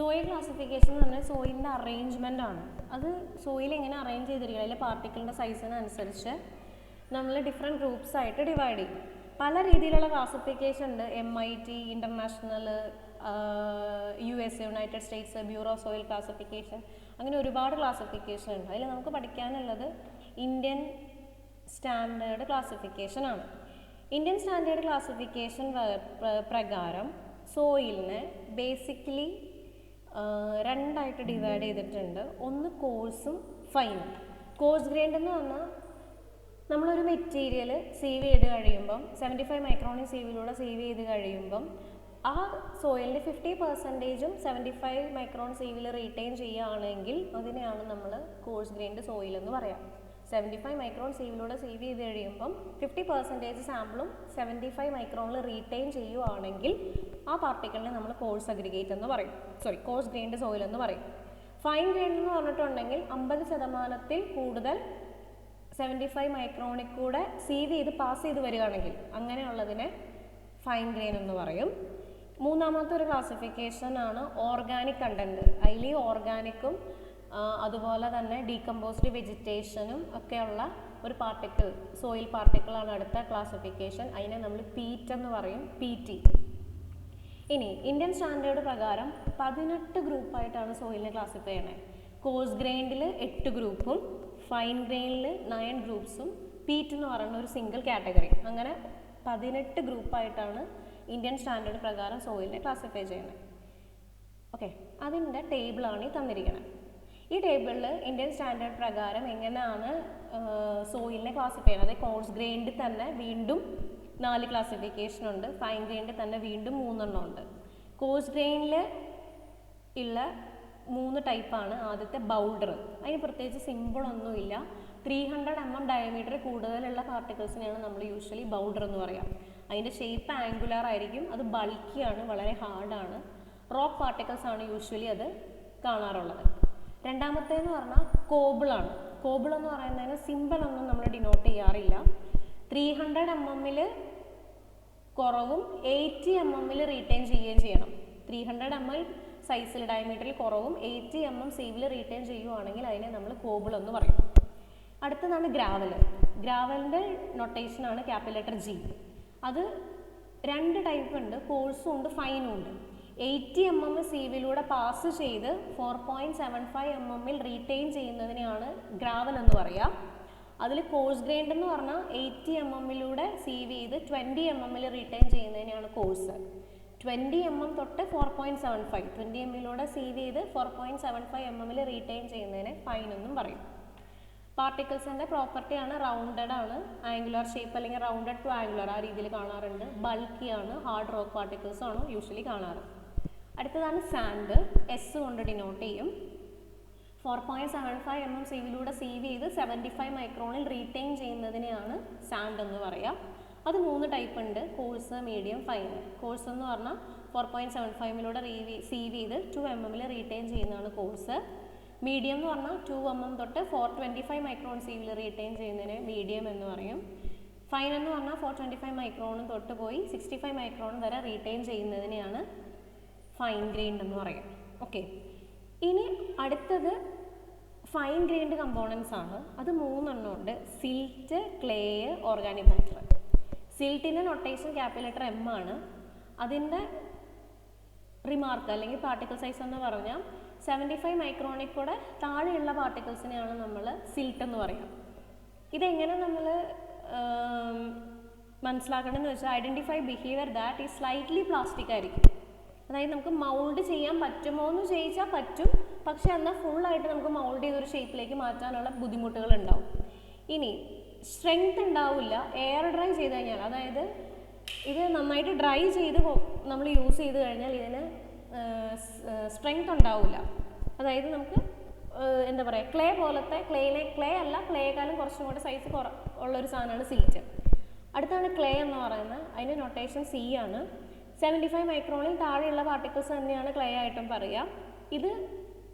Soil classification എന്ന് പറഞ്ഞാൽ സോയിലിൻ്റെ arrangement ആണ്. അത് സോയിൽ എങ്ങനെ അറേഞ്ച് ചെയ്തിരിക്കുക, അതിലെ പാർട്ടിക്കിളിൻ്റെ സൈസിനനുസരിച്ച് നമ്മൾ ഡിഫറെൻറ്റ് ഗ്രൂപ്പ്സ് ആയിട്ട് ഡിവൈഡ് ചെയ്യും. പല രീതിയിലുള്ള ക്ലാസിഫിക്കേഷൻ ഉണ്ട്. MIT, international, USA, United States, bureau of soil classification, അങ്ങനെ ഒരുപാട് ക്ലാസിഫിക്കേഷൻ ഉണ്ട്. അതിൽ നമുക്ക് പഠിക്കാനുള്ളത് ഇന്ത്യൻ സ്റ്റാൻഡേർഡ് ക്ലാസിഫിക്കേഷൻ ആണ്. ഇന്ത്യൻ സ്റ്റാൻഡേർഡ് ക്ലാസിഫിക്കേഷൻ പ്രകാരം സോയിലിനെ ബേസിക്കലി രണ്ടായിട്ട് ഡിവൈഡ് ചെയ്തിട്ടുണ്ട്. ഒന്ന് കോഴ്സും ഫൈനും. കോഴ്സ് ഗ്രേഡ് എന്ന് പറഞ്ഞാൽ നമ്മളൊരു മെറ്റീരിയൽ സീവ് ചെയ്ത് കഴിയുമ്പം 75 മൈക്രോണിൻ സീവിലൂടെ സീവ് ചെയ്ത് കഴിയുമ്പം ആ സോയിലിൻ്റെ 50%ഉം 75 മൈക്രോൺ സീവിൽ റീറ്റെയിൻ ചെയ്യുകയാണെങ്കിൽ അതിനെയാണ് നമ്മൾ കോഴ്സ് ഗ്രേഡ് സോയിൽ എന്ന് പറയാം. 75 മൈക്രോൺ സീവിലൂടെ സീവ് ചെയ്ത് കഴിയുമ്പം 50% സാമ്പിളും 75 മൈക്രോണിൽ റീറ്റെയിൻ ചെയ്യുകയാണെങ്കിൽ ആ പാർട്ടിക്കിളിനെ നമ്മൾ കോഴ്സ് അഗ്രിഗേറ്റ് എന്ന് പറയും. കോഴ്സ് ഗ്രേഡ് സോയിൽ എന്ന് പറയും. ഫൈൻ ഗ്രേഡ് എന്ന് പറഞ്ഞിട്ടുണ്ടെങ്കിൽ 50% കൂടുതൽ 75 മൈക്രോണിൽ കൂടെ സീവ് ചെയ്ത് പാസ് ചെയ്ത് വരികയാണെങ്കിൽ അങ്ങനെയുള്ളതിനെ ഫൈൻ ഗ്രെയിൻ എന്ന് പറയും. മൂന്നാമത്തെ ഒരു ക്ലാസിഫിക്കേഷൻ ആണ് ഓർഗാനിക് കണ്ടൻറ്റ്. അതിൽ ഓർഗാനിക്കും അതുപോലെ തന്നെ ഡീകമ്പോസ്ഡ് വെജിറ്റേഷനും ഒക്കെയുള്ള ഒരു പാർട്ടിക്കിൾ, സോയിൽ പാർട്ടിക്കിളാണ് അടുത്ത ക്ലാസിഫിക്കേഷൻ. അതിനെ നമ്മൾ പീറ്റ് എന്ന് പറയും, PT. ഇനി ഇന്ത്യൻ സ്റ്റാൻഡേർഡ് പ്രകാരം 18 ഗ്രൂപ്പായിട്ടാണ് സോയിലിനെ ക്ലാസിഫൈ ചെയ്യണത്. കോഴ്സ് ഗ്രേഡിൽ 8 ഗ്രൂപ്പും ഫൈൻ ഗ്രെയിനിൽ 9 ഗ്രൂപ്പ്സും പീറ്റ് എന്ന് പറയുന്ന ഒരു സിംഗിൾ കാറ്റഗറി. അങ്ങനെ 18 ഗ്രൂപ്പായിട്ടാണ് ഇന്ത്യൻ സ്റ്റാൻഡേർഡ് പ്രകാരം സോയിലിനെ ക്ലാസിഫൈ ചെയ്യുന്നത്. ഓക്കെ, അതിൻ്റെ ടേബിളാണ് ഈ തന്നിരിക്കുന്നത്. ഈ ടേബിളിൽ ഇന്ത്യൻ സ്റ്റാൻഡേർഡ് പ്രകാരം എങ്ങനെയാണ് സോയിലിനെ ക്ലാസിഫൈ ചെയ്യുന്നത്. കോഴ്സ് ഗ്രേഡിൽ തന്നെ വീണ്ടും 4 ക്ലാസിഫിക്കേഷൻ ഉണ്ട്. ഫൈൻ ഗ്രേഡിൽ തന്നെ വീണ്ടും 3 എണ്ണം ഉണ്ട്. കോഴ്സ് ഗ്രേഡിൽ ഉള്ള 3 ടൈപ്പാണ്. ആദ്യത്തെ ബൗൾഡർ. അതിന് പ്രത്യേകിച്ച് സിമ്പിളൊന്നുമില്ല. 300 mm ഡയമീറ്റർ കൂടുതലുള്ള പാർട്ടിക്കിൾസിനെയാണ് നമ്മൾ യൂഷ്വലി ബൗൾഡർ എന്ന് പറയാം. അതിൻ്റെ ഷേപ്പ് ആംഗുലാർ ആയിരിക്കും. അത് ബൾക്കിയാണ്, വളരെ ഹാർഡാണ്. റോക്ക് പാർട്ടിക്കിൾസ് ആണ് യൂഷ്വലി അത് കാണാറുള്ളത്. രണ്ടാമത്തേന്ന് പറഞ്ഞാൽ കോബിളാണ്. കോബിൾ എന്ന് പറയുന്നതിന് സിമ്പിളൊന്നും നമ്മൾ ഡിനോട്ട് ചെയ്യാറില്ല. 300 mm കുറവും 80 mm റീറ്റെയിൻ ചെയ്യുകയും ചെയ്യണം. 300 mm സൈസിൽ ഡയമീറ്ററിൽ കുറവും 80 mm സീവിൽ റീറ്റെയിൻ ചെയ്യുകയാണെങ്കിൽ അതിനെ നമ്മൾ കോബിൾ എന്ന് പറയും. അടുത്തതാണ് ഗ്രാവൽ. ഗ്രാവലിൻ്റെ നൊട്ടേഷനാണ് ക്യാപിറ്റൽ G. അത് 2 ടൈപ്പ് ഉണ്ട്, കോഴ്സും ഉണ്ട് ഫൈനും ഉണ്ട്. 80 mm സീവിലൂടെ പാസ് ചെയ്ത് 4.75 mm റീറ്റെയിൻ ചെയ്യുന്നതിനെയാണ് ഗ്രാവൽ എന്ന് പറയുക. അതിൽ കോഴ്സ് ഗ്രേഡ് എന്ന് പറഞ്ഞാൽ 80 mm സീവ് ചെയ്ത് 20 mm റീറ്റെയിൻ ചെയ്യുന്നതിനെയാണ് കോഴ്സ്. 20 mm തൊട്ട് 4.75, 20 mm സീവ് ചെയ്ത് 4.75 mm റീറ്റെയിൻ ചെയ്യുന്നതിനെ ഫൈൻ എന്നും പറയും. പാർട്ടിക്കിൾസിൻ്റെ പ്രോപ്പർട്ടിയാണ് റൗണ്ടഡ് ആണ്, ആംഗുലർ ഷേപ്പ് അല്ലെങ്കിൽ റൗണ്ടഡ് ടു ആംഗുലർ ആ രീതിയിൽ കാണാറുണ്ട്. ബൾക്കിയാണ്, ഹാർഡ് റോക്ക് പാർട്ടിക്കിൾസ് ആണ് യൂഷ്വലി കാണാറ്. അടുത്തതാണ് സാൻഡ്. S കൊണ്ട് ഡിനോട്ട് ചെയ്യും. 4.75 mm സീവിലൂടെ സീവ് ചെയ്ത് 75 മൈക്രോണിൽ റീറ്റെയിൻ ചെയ്യുന്നതിനെയാണ് സാൻഡ് എന്ന് പറയുക. അത് 3 ടൈപ്പ് ഉണ്ട്, കോഴ്സ്, മീഡിയം, ഫൈൻ. കോഴ്സ് എന്ന് പറഞ്ഞാൽ 4.75 സീവ് ചെയ്ത് 2 mm റീറ്റെയിൻ ചെയ്യുന്നതാണ് കോഴ്സ്. മീഡിയം എന്ന് പറഞ്ഞാൽ 2 mm തൊട്ട് 425 മൈക്രോൺ സീവിൽ റീറ്റെയിൻ ചെയ്യുന്നതിന് മീഡിയം എന്ന് പറയും. ഫൈൻ എന്ന് പറഞ്ഞാൽ 425 മൈക്രോണും തൊട്ട് പോയി 65 മൈക്രോൺ വരെ റീറ്റെയിൻ ചെയ്യുന്നതിനെയാണ് ഫൈൻ ഗ്രേഡ് എന്ന് പറയും. ഓക്കെ, ഇനി അടുത്തത് ഫൈൻ ഗ്രേഡ് കമ്പോണൻസ് ആണ്. അത് 3 എണ്ണം ഉണ്ട്. Silt, clay, organic matter. സിൽറ്റിൻ്റെ നൊട്ടേഷൻ ക്യാപിറ്റൽ M ആണ്. അതിൻ്റെ റിമാർക്ക് അല്ലെങ്കിൽ പാർട്ടിക്കിൾ സൈസ് എന്ന് പറഞ്ഞാൽ 75 മൈക്രോണിൽ കൂടെ താഴെയുള്ള പാർട്ടിക്കിൾസിനെയാണ് നമ്മൾ സിൽറ്റ് എന്ന് പറയുക. ഇതെങ്ങനെ നമ്മൾ മനസ്സിലാക്കണമെന്ന് വെച്ചാൽ ഐഡൻറ്റിഫൈ ബിഹേവിയർ ദാറ്റ് ഈ സ്ലൈറ്റ്ലി പ്ലാസ്റ്റിക് ആയിരിക്കും. അതായത് നമുക്ക് മൗൾഡ് ചെയ്യാൻ പറ്റുമോ എന്ന് ചോദിച്ചാൽ പറ്റും, പക്ഷെ എന്നാൽ ഫുള്ളായിട്ട് നമുക്ക് മൗൾഡ് ചെയ്തൊരു ഷേപ്പിലേക്ക് മാറ്റാനുള്ള ബുദ്ധിമുട്ടുകൾ ഉണ്ടാവും. ഇനി സ്ട്രെങ്ത് ഉണ്ടാവില്ല എയർ ഡ്രൈ ചെയ്ത് കഴിഞ്ഞാൽ. അതായത് ഇത് നന്നായിട്ട് ഡ്രൈ ചെയ്ത് നമ്മൾ യൂസ് ചെയ്ത് കഴിഞ്ഞാൽ ഇതിന് സ്ട്രെങ്ത് ഉണ്ടാവില്ല. അതായത് നമുക്ക് എന്താ പറയുക, ക്ലേ പോലത്തെ, ക്ലേ അല്ല, ക്ലേക്കാളും കുറച്ചും കൂടെ സൈസ് ഉള്ളൊരു സാധനമാണ് സിൽറ്റ്. അടുത്താണ് ക്ലേ എന്ന് പറയുന്നത്. അതിൻ്റെ നൊട്ടേഷൻ C ആണ്. 75 മൈക്രോണിൽ താഴെയുള്ള പാർട്ടിക്കിൾസ് തന്നെയാണ് ക്ലേ ആയിട്ടും പറയുക. ഇത്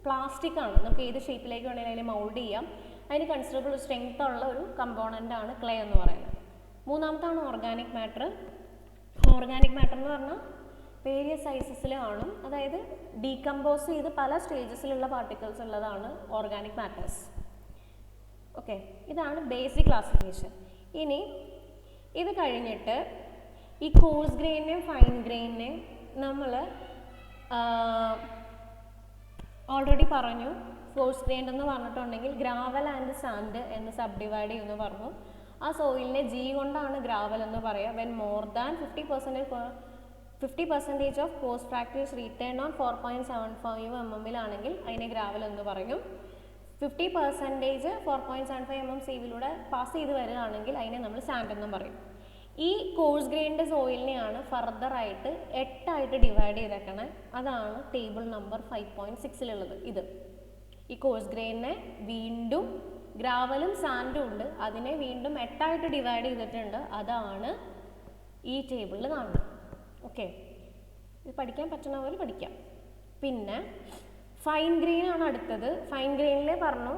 പ്ലാസ്റ്റിക് ആണ്, നമുക്ക് ഏത് ഷേപ്പിലേക്ക് വേണമെങ്കിലും അതിനെ മൗൾഡ് ചെയ്യാം. അതിന് കൺസിഡറബിൾ സ്ട്രെങ്ത് ഉള്ള ഒരു കമ്പോണൻ്റ് ആണ് ക്ലേ എന്ന് പറയുന്നത്. മൂന്നാമത്താണ് ഓർഗാനിക് മാറ്റർ. ഓർഗാനിക് മാറ്റർ എന്ന് പറഞ്ഞാൽ വേരിയസ് സൈസസിൽ കാണും. അതായത് ഡീകമ്പോസ് ചെയ്ത് പല സ്റ്റേജസിലുള്ള പാർട്ടിക്കിൾസ് ഉള്ളതാണ് ഓർഗാനിക് മാറ്റേഴ്സ്. ഓക്കെ, ഇതാണ് ബേസിക് ക്ലാസിഫിക്കേഷൻ. ഇനി ഇത് കഴിഞ്ഞിട്ട് ഈ കോഴ്സ് ഗ്രെയിനെയും ഫൈൻ ഗ്രെയിനെയും നമ്മൾ ഓൾറെഡി പറഞ്ഞു. കോഴ്സ് ഗ്രെയിൻ എന്ന് പറഞ്ഞിട്ടുണ്ടെങ്കിൽ ഗ്രാവൽ ആൻഡ് സാൻഡ് എന്ന് സബ് ഡിവൈഡ് ചെയ്യുമെന്ന് പറഞ്ഞു. ആ സോയിലിനെ ജി കൊണ്ടാണ് ഗ്രാവൽ എന്ന് പറയുക. When more than 50% of post fractures return on 4.75 mm അതിനെ ഗ്രാവൽ എന്ന് പറയും. 50% 4.75 mm സീവിലൂടെ പാസ് ചെയ്ത് വരികയാണെങ്കിൽ അതിനെ നമ്മൾ സാൻഡ് എന്നും പറയും. ഈ കോഴ്സ് ഗ്രെയിൻ്റെ സോയിലിനെയാണ് ഫർദറായിട്ട് 8 ഡിവൈഡ് ചെയ്തേക്കണേ. അതാണ് ടേബിൾ നമ്പർ 5.6 ഇത്. ഈ കോഴ്സ് ഗ്രെയിനെ വീണ്ടും ഗ്രാവലും സാൻഡും ഉണ്ട്, അതിനെ വീണ്ടും 8 ഡിവൈഡ് ചെയ്തിട്ടുണ്ട്. അതാണ് ഈ ടേബിളിൽ കാണുന്നത്. ഓക്കെ, ഇത് പഠിക്കാൻ പറ്റുന്ന പോലെ പഠിക്കാം. പിന്നെ ഫൈൻ ഗ്രെയിൻ ആണ് അടുത്തത്. ഫൈൻ ഗ്രെയിനിലെ പറഞ്ഞു,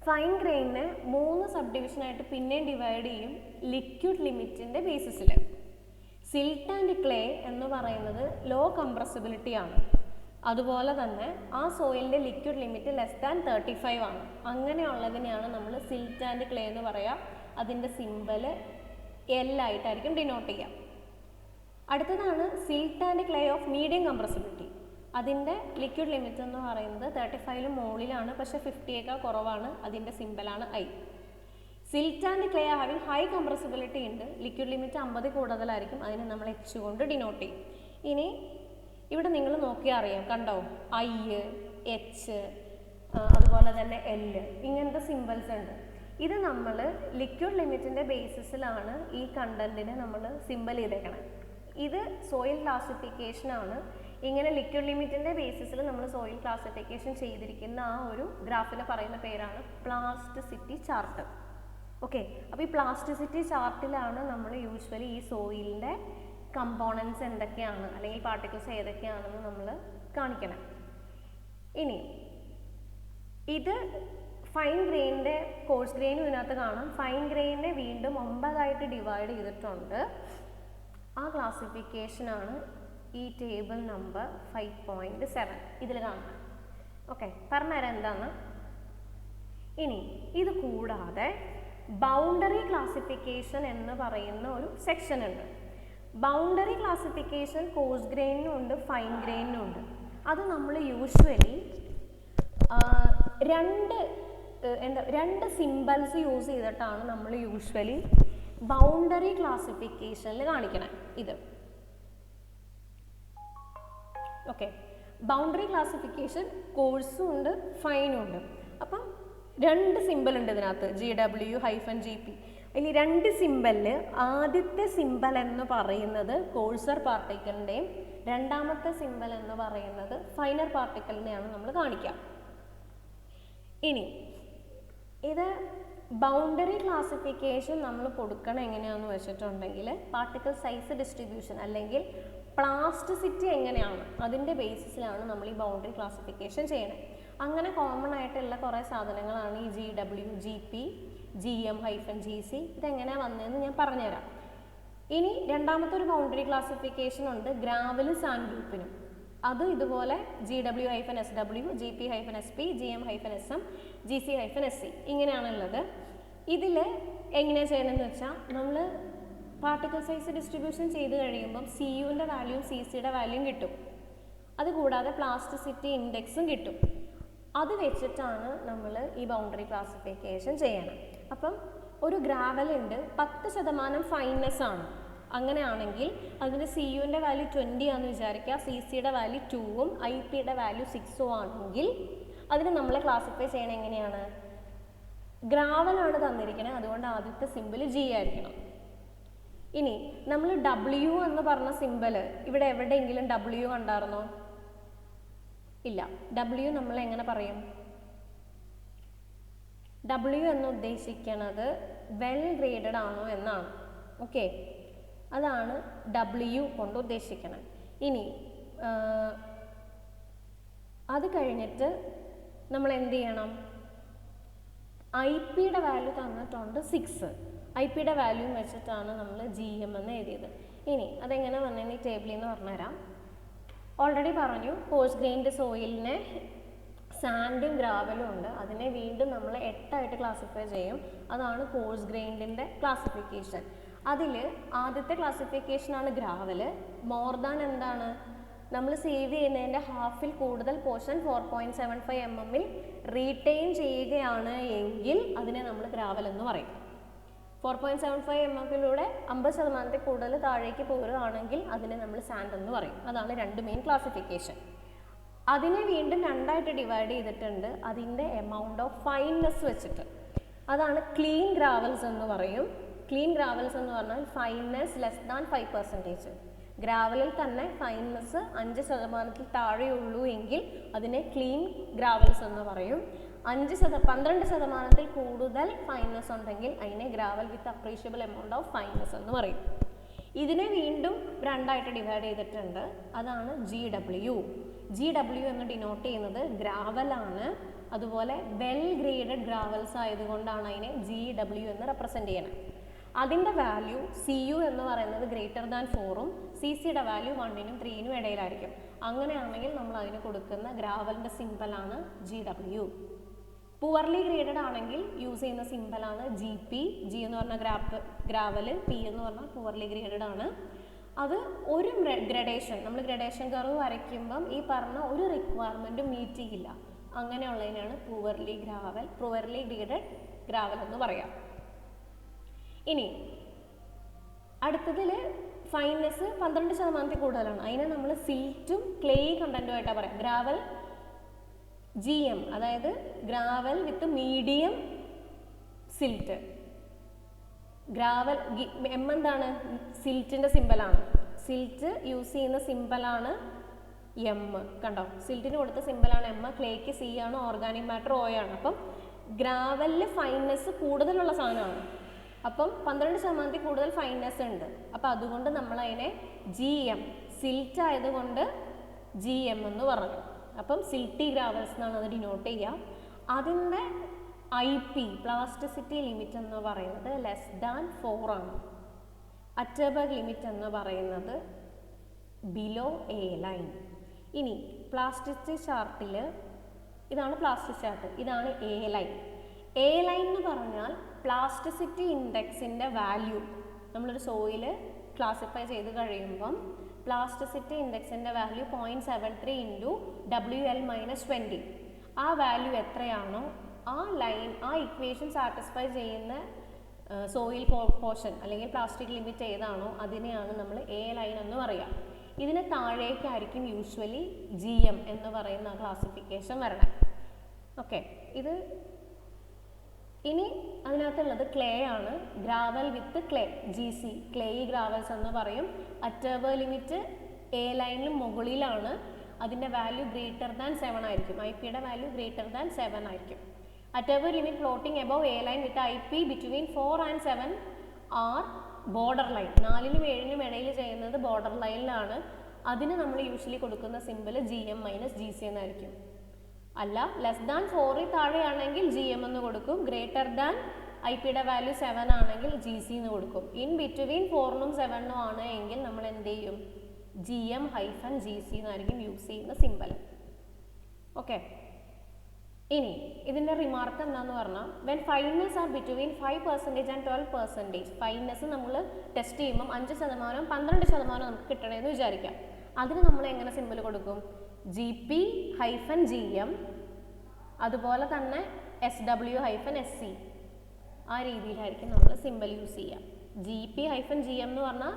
ഫൈൻ ഗ്രെയിനെ 3 സബ് ഡിവിഷനായിട്ട് പിന്നെയും ഡിവൈഡ് ചെയ്യും ലിക്വിഡ് ലിമിറ്റിൻ്റെ ബേസിസിൽ. സിൽട്ട് ആൻഡ് ക്ലേ എന്ന് പറയുന്നത് ലോ കംപ്രസിബിലിറ്റി ആണ്. അതുപോലെ തന്നെ ആ സോയിലിൻ്റെ ലിക്വിഡ് ലിമിറ്റ് ലെസ് ദാൻ 35 ആണ്. അങ്ങനെയുള്ളതിനെയാണ് നമ്മൾ സിൽട്ട് ആൻഡ് ക്ലേ എന്ന് പറയുക. അതിൻ്റെ സിമ്പൽ L ആയിട്ടായിരിക്കും ഡിനോട്ട് ചെയ്യുക. അടുത്തതാണ് silt and clay of medium compressibility. അതിൻ്റെ ലിക്വിഡ് ലിമിറ്റ് എന്ന് പറയുന്നത് 35 മുകളിലാണ്, പക്ഷേ 50 കുറവാണ്. അതിൻ്റെ സിമ്പലാണ് I. Silt and clay having high compressibility ഉണ്ട്, ലിക്വിഡ് ലിമിറ്റ് 50 കൂടുതലായിരിക്കും. അതിനെ നമ്മൾ H കൊണ്ട് ഡിനോട്ട് ചെയ്യും. ഇനി ഇവിടെ നിങ്ങൾ നോക്കിയാൽ അറിയാം, കണ്ടോ, I, H, അതുപോലെ തന്നെ L, ഇങ്ങനത്തെ സിമ്പിൾസ് ഉണ്ട്. ഇത് നമ്മൾ ലിക്വിഡ് ലിമിറ്റിൻ്റെ ബേസിസിലാണ് ഈ കണ്ടന്റിനെ നമ്മൾ സിമ്പിൾ ചെയ്തേക്കണം. ഇത് സോയിൽ ക്ലാസിഫിക്കേഷനാണ്. ഇങ്ങനെ ലിക്വിഡ് ലിമിറ്റിൻ്റെ ബേസിസിൽ നമ്മൾ സോയിൽ ക്ലാസിഫിക്കേഷൻ ചെയ്തിരിക്കുന്ന ആ ഒരു ഗ്രാഫിനെ പറയുന്ന പേരാണ് പ്ലാസ്റ്റിസിറ്റി ചാർട്ട്. ഓക്കെ, അപ്പോൾ ഈ പ്ലാസ്റ്റിസിറ്റി ചാർട്ടിലാണ് നമ്മൾ യൂഷ്വലി ഈ സോയിലിൻ്റെ കമ്പോണൻസ് എന്തൊക്കെയാണ് അല്ലെങ്കിൽ പാർട്ടിക്കിൾസ് ഏതൊക്കെയാണെന്ന് നമ്മൾ കാണിക്കണം. ഇനി ഇത് ഫൈൻ ഗ്രെയിനിൻ്റെ കോഴ്സ് ഗ്രെയിനും ഇതിനകത്ത് കാണാം. ഫൈൻ ഗ്രെയിനെ വീണ്ടും 9 ഡിവൈഡ് ചെയ്തിട്ടുണ്ട്. ആ ക്ലാസിഫിക്കേഷനാണ് ഈ ടേബിൾ നമ്പർ 5.7 ഇതിൽ കാണാം. ഓക്കെ, പറഞ്ഞുതരാം എന്താണ്. ഇനി ഇത് കൂടാതെ ബൗണ്ടറി ക്ലാസിഫിക്കേഷൻ എന്ന് പറയുന്ന ഒരു സെക്ഷൻ ഉണ്ട്. ബൗണ്ടറി ക്ലാസിഫിക്കേഷൻ കോഴ്സ് ഗ്രെയിനും ഉണ്ട്, ഫൈൻ ഗ്രെയിനും ഉണ്ട്. അത് നമ്മൾ യൂഷ്വലി രണ്ട് സിമ്പിൾസ് യൂസ് ചെയ്തിട്ടാണ് നമ്മൾ യൂഷ്വലി ബൗണ്ടറി ക്ലാസിഫിക്കേഷനിൽ കാണിക്കണം. ഇത് ഓക്കെ, ബൗണ്ടറി ക്ലാസിഫിക്കേഷൻ കോഴ്സും ഉണ്ട്, ഫൈനും ഉണ്ട്. അപ്പം 2 സിമ്പിൾ ഉണ്ട് ഇതിനകത്ത്, GW-GP. ഇനി 2 സിമ്പലിൽ ആദ്യത്തെ സിമ്പൽ എന്ന് പറയുന്നത് കോഴ്സർ പാർട്ടിക്കിളിൻ്റെയും രണ്ടാമത്തെ സിമ്പൽ എന്ന് പറയുന്നത് ഫൈനർ പാർട്ടിക്കിളിനെയാണ് നമ്മൾ കാണിക്കുക. ഇനി ഇത് ബൗണ്ടറി ക്ലാസിഫിക്കേഷൻ നമ്മൾ കൊടുക്കണം എങ്ങനെയാണെന്ന് വെച്ചിട്ടുണ്ടെങ്കിൽ പാർട്ടിക്കിൾ സൈസ് ഡിസ്ട്രിബ്യൂഷൻ അല്ലെങ്കിൽ പ്ലാസ്റ്റിസിറ്റി എങ്ങനെയാണ് അതിൻ്റെ ബേസിസിലാണ് നമ്മൾ ഈ ബൗണ്ടറി ക്ലാസിഫിക്കേഷൻ ചെയ്യണത്. അങ്ങനെ കോമൺ ആയിട്ടുള്ള കുറേ സാധനങ്ങളാണ് ഈ GW-GP, GM-GC. ഇതെങ്ങനെയാണ് വന്നതെന്ന് ഞാൻ പറഞ്ഞുതരാം. ഇനി രണ്ടാമത്തെ ഒരു ബൗണ്ടറി ക്ലാസിഫിക്കേഷൻ ഉണ്ട് ഗ്രാവലും സാൻഡ് ഗ്രൂപ്പിനും. അത് ഇതുപോലെ GW-SW, GP-SP, GM-SM, GC-SC ഇങ്ങനെയാണുള്ളത്. ഇതിൽ എങ്ങനെയാണ് ചെയ്യണമെന്ന് വെച്ചാൽ നമ്മൾ പാർട്ടിക്കിൾ സൈസ് ഡിസ്ട്രിബ്യൂഷൻ ചെയ്ത് കഴിയുമ്പം CUൻ്റെ വാല്യൂയും CCയുടെ വാല്യൂയും കിട്ടും. അതുകൂടാതെ പ്ലാസ്റ്റിസിറ്റി ഇൻഡെക്സും കിട്ടും. അത് വെച്ചിട്ടാണ് നമ്മൾ ഈ ബൗണ്ടറി ക്ലാസിഫിക്കേഷൻ ചെയ്യണം. അപ്പം ഒരു ഗ്രാവലുണ്ട് 10% ഫൈൻനെസ് ആണ്. അങ്ങനെയാണെങ്കിൽ അതിന് CUൻ്റെ വാല്യൂ 20 ആണെന്ന് വിചാരിക്കുക, CCയുടെ വാല്യൂ 2ഉം IPയുടെ വാല്യൂ 6ഉം ആണെങ്കിൽ അതിന് നമ്മൾ ക്ലാസിഫൈ ചെയ്യണം എങ്ങനെയാണ്? ഗ്രാവലാണ് തന്നിരിക്കുന്നത്, അതുകൊണ്ട് ആദ്യത്തെ സിമ്പിൾ G ആയിരിക്കണം. ഇനി നമ്മൾ W എന്ന് പറഞ്ഞ സിമ്പിൾ ഇവിടെ എവിടെയെങ്കിലും W കണ്ടായിരുന്നോ? ഇല്ല. W നമ്മൾ എങ്ങനെ പറയും? W എന്ന് ഉദ്ദേശിക്കുന്നത് വെൽ ഗ്രേഡഡ് ആണോ എന്നാണ്. ഓക്കെ, അതാണ് W കൊണ്ട് ഉദ്ദേശിക്കുന്നത്. ഇനി അത് കഴിഞ്ഞിട്ട് നമ്മൾ എന്ത് ചെയ്യണം? IPയുടെ വാല്യൂ തന്നിട്ടുണ്ട് 6. IPയുടെ വാല്യൂ വെച്ചിട്ടാണ് നമ്മൾ GM എന്ന് എഴുതിയത്. ഇനി അതെങ്ങനെ വന്നതെന്ന് ഈ ടേബിളിൽ നിന്ന് പറഞ്ഞുതരാം. ഓൾറെഡി പറഞ്ഞു കോഴ്സ് ഗ്രെയിൻഡ് സോയിലിനെ സാൻഡും ഗ്രാവലും ഉണ്ട്. അതിനെ വീണ്ടും നമ്മൾ 8ആയിട്ട് ക്ലാസിഫൈ ചെയ്യും. അതാണ് കോഴ്സ് ഗ്രെയിൻഡിൻ്റെ ക്ലാസിഫിക്കേഷൻ. അതിൽ ആദ്യത്തെ ക്ലാസിഫിക്കേഷനാണ് ഗ്രാവൽ. മോർ ദാൻ എന്താണ്, നമ്മൾ സേവ് ചെയ്യുന്നതിൻ്റെ ഹാഫിൽ കൂടുതൽ പോർഷൻ 4.75 mm റീറ്റെയിൻ ചെയ്യുകയാണ് എങ്കിൽ അതിനെ നമ്മൾ ഗ്രാവൽ എന്ന് പറയും. 4.75 mm 50% കൂടുതൽ താഴേക്ക് പോരുകയാണെങ്കിൽ അതിനെ നമ്മൾ സാൻഡ് എന്ന് പറയും. അതാണ് രണ്ട് മെയിൻ ക്ലാസിഫിക്കേഷൻ. അതിനെ വീണ്ടും രണ്ടായിട്ട് ഡിവൈഡ് ചെയ്തിട്ടുണ്ട് അതിൻ്റെ എമൗണ്ട് ഓഫ് ഫൈൻനെസ് വെച്ചിട്ട്. അതാണ് ക്ലീൻ ഗ്രാവൽസ് എന്ന് പറയും. ക്ലീൻ ഗ്രാവൽസ് എന്ന് പറഞ്ഞാൽ ഫൈൻനെസ് ലെസ് ദാൻ 5%. ഗ്രാവലിൽ തന്നെ ഫൈൻനെസ് 5% താഴെയുള്ളൂ എങ്കിൽ അതിനെ ക്ലീൻ ഗ്രാവൽസ് എന്ന് പറയും. 12% കൂടുതൽ ഫൈൻനെസ് ഉണ്ടെങ്കിൽ അതിനെ gravel with appreciable amount of fineness എന്ന് പറയും. ഇതിനെ വീണ്ടും രണ്ടായിട്ട് ഡിവൈഡ് ചെയ്തിട്ടുണ്ട്. അതാണ് GW എന്ന് ഡിനോട്ട് ചെയ്യുന്നത് ഗ്രാവലാണ്. അതുപോലെ വെൽ ഗ്രേഡഡ് ഗ്രാവൽസ് ആയതുകൊണ്ടാണ് അതിനെ GW എന്ന് റെപ്രസെൻറ്റ് ചെയ്യണം. അതിൻ്റെ വാല്യൂ CU എന്ന് പറയുന്നത് ഗ്രേറ്റർ ദാൻ 4ഉം CCയുടെ വാല്യൂ 1നും 3നും ഇടയിലായിരിക്കും. അങ്ങനെയാണെങ്കിൽ നമ്മൾ അതിന് കൊടുക്കുന്ന ഗ്രാവലിൻ്റെ സിമ്പലാണ് GW. പുവർലി ഗ്രേഡഡ് ആണെങ്കിൽ യൂസ് ചെയ്യുന്ന സിമ്പലാണ് GP. G എന്ന് പറഞ്ഞാൽ ഗ്രാവൽ, P എന്ന് പറഞ്ഞാൽ പുവർലി ഗ്രേഡഡ് ആണ്. അത് ഒരു ഗ്രഡേഷൻ, നമ്മൾ ഗ്രഡേഷൻ കർവ് വരയ്ക്കുമ്പം ഈ പറഞ്ഞ ഒരു റിക്വയർമെൻറ്റും മീറ്റ് ചെയ്യില്ല. അങ്ങനെയുള്ളതിനാണ് പുവർലി ഗ്രേഡഡ് ഗ്രാവൽ എന്ന് പറയാം. ഇനി അടുത്തതിൽ ഫൈൻനെസ് 12% കൂടുതലാണ്. അതിനെ നമ്മൾ സിൽറ്റും ക്ലേ കണ്ടൻറ്റുമായിട്ടാണ് പറയാം. ഗ്രാവൽ GM, അതായത് gravel with medium silt. Gravel M എന്താണ്, സിൽറ്റിൻ്റെ സിമ്പലാണ്. സിൽറ്റ് യൂസ് ചെയ്യുന്ന സിമ്പലാണ് M. കണ്ടോ, സിൽറ്റിന് കൊടുത്ത സിമ്പലാണ് M. ക്ലേക്ക് C ആണ്, ഓർഗാനിക് മാറ്റർ O ആണ്. അപ്പം ഗ്രാവലിൽ ഫൈൻനെസ് കൂടുതലുള്ള സാധനമാണ്. അപ്പം 12% കൂടുതൽ ഫൈൻനെസ് ഉണ്ട്. അപ്പം അതുകൊണ്ട് നമ്മൾ അതിനെ GM, സിൽറ്റ് ആയതുകൊണ്ട് GM എന്ന് പറഞ്ഞു. അപ്പം സിൽറ്റി ഗ്രാവൽസ് എന്നാണ് അത് ഡിനോട്ട് ചെയ്യുക. അതിൻ്റെ IP പ്ലാസ്റ്റിസിറ്റി ലിമിറ്റ് എന്ന് പറയുന്നത് ലെസ് ദാൻ 4 ആണ്. അറ്റർബർഗ് ലിമിറ്റ് എന്ന് പറയുന്നത് ബിലോ A ലൈൻ. ഇനി പ്ലാസ്റ്റിസിറ്റി ചാർട്ടിൽ ഇതാണ് പ്ലാസ്റ്റിക് ചാർട്ട്, ഇതാണ് A ലൈൻ. A ലൈൻ എന്ന് പറഞ്ഞാൽ പ്ലാസ്റ്റിസിറ്റി ഇൻഡെക്സിൻ്റെ വാല്യൂ നമ്മളൊരു സോയിൽ ക്ലാസിഫൈ ചെയ്ത് കഴിയുമ്പം പ്ലാസ്റ്റിസിറ്റി ഇൻഡെക്സിൻ്റെ വാല്യൂ 0.73 × WL-20. ആ വാല്യൂ എത്രയാണോ ആ ലൈൻ, ആ ഇക്വേഷൻ സാറ്റിസ്ഫൈ ചെയ്യുന്ന സോയിൽ പോർഷൻ അല്ലെങ്കിൽ പ്ലാസ്റ്റിക് ലിമിറ്റ് ഏതാണോ അതിനെയാണ് നമ്മൾ A ലൈൻ എന്ന് പറയുക. ഇതിന് താഴേക്കായിരിക്കും യൂഷ്വലി GM എന്ന് പറയുന്ന ക്ലാസിഫിക്കേഷൻ വരണം. ഓക്കെ, ഇത് ഇനി അതിനകത്തുള്ളത് ക്ലേ ആണ്. ഗ്രാവൽ വിത്ത് ക്ലേ, GC, ക്ലേ ഗ്രാവൽസ് എന്ന് പറയും. അറ്റർബർഗ് ലിമിറ്റ് A ലൈനിന് മുകളിലാണ്. അതിൻ്റെ വാല്യൂ ഗ്രേറ്റർ ദാൻ 7 ആയിരിക്കും. IPയുടെ വാല്യൂ ഗ്രേറ്റർ ദാൻ 7 ആയിരിക്കും. Atterberg limit floating above A line with IP between 4 and 7 are border line. 4നും 7നും ഇടയിൽ ചെയ്യുന്നത് ബോർഡർ ലൈനിലാണ്. അതിന് നമ്മൾ യൂഷ്വലി കൊടുക്കുന്ന സിമ്പിൾ GM - GC എന്നായിരിക്കും. അല്ല, ലെസ് ദാൻ 4 താഴെയാണെങ്കിൽ GM എന്ന് കൊടുക്കും. ഗ്രേറ്റർ ദാൻ IPയുടെ വാല്യൂ 7 ആണെങ്കിൽ GC എന്ന് കൊടുക്കും. ഇൻ ബിറ്റ്വീൻ 4നും 7നും ആണ് എങ്കിൽ നമ്മൾ എന്ത് ചെയ്യും, GM-GC എന്നായിരിക്കും യൂസ് ചെയ്യുന്ന സിമ്പൽ. ഓക്കെ, ഇനി ഇതിൻ്റെ റിമാർക്ക് എന്താണെന്ന് പറഞ്ഞാൽ വെൻ ഫൈൻനെസ് ആർ ബിറ്റ്വീൻ 5% and 12%. ഫൈൻനെസ് നമ്മൾ ടെസ്റ്റ് ചെയ്യുമ്പം 5%, 12% നമുക്ക് കിട്ടണമെന്ന് വിചാരിക്കാം. അതിന് നമ്മൾ എങ്ങനെ സിമ്പിൾ കൊടുക്കും, GP-GM, അതുപോലെ തന്നെ SW-SC. ആ രീതിയിലായിരിക്കും നമ്മൾ സിമ്പിൾ യൂസ് ചെയ്യുക. GP-GM എന്ന് പറഞ്ഞാൽ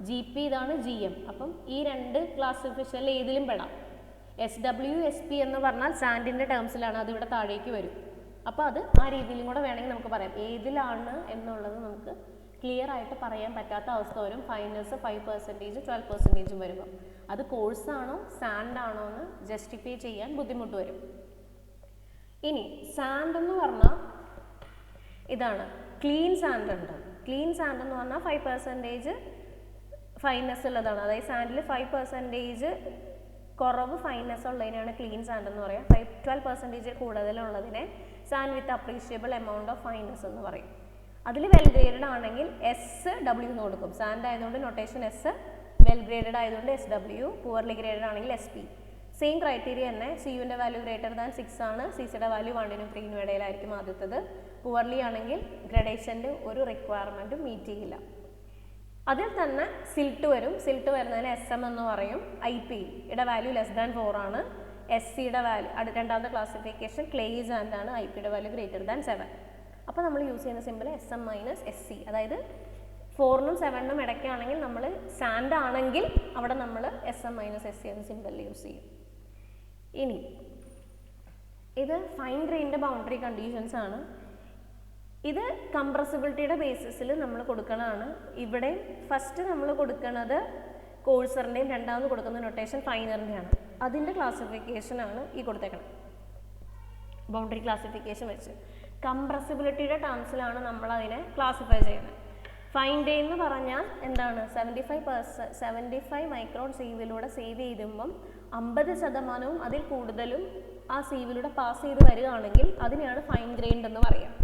GP ഇതാണ് GM. അപ്പം ഈ രണ്ട് ക്ലാസിഫിക്കേഷനിൽ ഏതിലും പെടാം. SW-SP എന്ന് പറഞ്ഞാൽ സാൻഡിൻ്റെ ടേംസിലാണ്, അതിവിടെ താഴേക്ക് വരും. അപ്പോൾ അത് ആ രീതിയിലും കൂടെ വേണമെങ്കിൽ നമുക്ക് പറയാം. ഏതിലാണ് എന്നുള്ളത് നമുക്ക് ക്ലിയർ ആയിട്ട് പറയാൻ പറ്റാത്ത അവസ്ഥ വരും. ഫൈൻനെസ് 5%, 12% വരുമ്പോൾ അത് കോഴ്സാണോ സാൻഡാണോ എന്ന് ജസ്റ്റിഫൈ ചെയ്യാൻ ബുദ്ധിമുട്ട് വരും. ഇനി സാൻഡ് എന്ന് പറഞ്ഞാൽ ഇതാണ്, ക്ലീൻ സാൻഡ് ഉണ്ട്. ക്ലീൻ സാൻഡ് എന്ന് പറഞ്ഞാൽ 5% ഫൈൻനെസ് ഉള്ളതാണ്. അതായത് സാൻഡിൽ 5% കുറവ് ഫൈൻനെസ് ഉള്ളതിനാണ് ക്ലീൻ സാൻഡ് എന്ന് പറയാം. 12% കൂടുതലുള്ളതിനെ sand with appreciable amount of fineness എന്ന് പറയും. അതിൽ വെൽ ഗ്രേഡഡ് ആണെങ്കിൽ എസ് ഡബ്ല്യു എന്ന് കൊടുക്കും. സാൻഡ് ആയതുകൊണ്ട് നൊട്ടേഷൻ എസ്, വെൽ ഗ്രേഡഡ് ആയതുകൊണ്ട് എസ് ഡബ്ല്യു, പുവർലി ഗ്രേഡഡ് ആണെങ്കിൽ എസ് പി. സെയിം ക്രൈറ്റീരിയ തന്നെ. സിയുവിൻ്റെ വാല്യൂ ഗ്രേറ്റർ ദാൻ 6 ആണ്, സിസിയുടെ വാല്യൂ 1നും 3നും ഇടയിലായിരിക്കും ആദ്യത്തത്. പുവർലി ആണെങ്കിൽ ഗ്രഡേഷൻ്റെ ഒരു റിക്വയർമെൻറ്റും മീറ്റ് ചെയ്യില്ല. അതിൽ തന്നെ സിൽട്ട് വരും. സിൽട്ട് വരുന്നതിന് എസ് എം എന്ന് പറയും. ഐ പി യുടെ വാല്യൂ ലെസ് ദാൻ 4 ആണ്. എസ് സിയുടെ വാല്യൂ രണ്ടാമത്തെ ക്ലാസിഫിക്കേഷൻ ക്ലേയ് സാൻഡ് ആണ്. ഐ പിയുടെ വാല്യൂ ഗ്രേറ്റർ ദാൻ 7. അപ്പോൾ നമ്മൾ യൂസ് ചെയ്യുന്ന simple S M minus S C. അതായത് 4നും 7നും ഇടയ്ക്കാണെങ്കിൽ നമ്മൾ സാൻഡ് ആണെങ്കിൽ അവിടെ നമ്മൾ S M minus S C എന്ന സിമ്പിളിൽ യൂസ് ചെയ്യും. ഇനി ഇത് ഫൈൻ ഗ്രെയിനിൻ്റെ ബൗണ്ടറി കണ്ടീഷൻസ് ആണ്. ഇത് കംപ്രസിബിലിറ്റിയുടെ ബേസിസിൽ നമ്മൾ കൊടുക്കണതാണ്. ഇവിടെ ഫസ്റ്റ് നമ്മൾ കൊടുക്കുന്നത് കോഴ്സറിൻ്റെയും രണ്ടാമത് കൊടുക്കുന്ന നൊട്ടേഷൻ ഫൈനറിൻ്റെയാണ്. അതിൻ്റെ ക്ലാസിഫിക്കേഷനാണ് ഈ കൊടുത്തേക്കണം. ബൗണ്ടറി ക്ലാസിഫിക്കേഷൻ വെച്ച് കംപ്രസിബിലിറ്റിയുടെ ടേംസിലാണ് നമ്മൾ അതിനെ ക്ലാസിഫൈ ചെയ്യുന്നത്. ഫൈൻ ഗ്രെയിൻ എന്ന് പറഞ്ഞാൽ എന്താണ്? 75 മൈക്രോൺ സീവിലൂടെ സേവ് ചെയ്തുമ്പം 50% അതിൽ കൂടുതലും ആ സീവിലൂടെ പാസ് ചെയ്ത് വരികയാണെങ്കിൽ അതിനെയാണ് ഫൈൻ ഗ്രെയിൻഡ് എന്ന് പറയുക.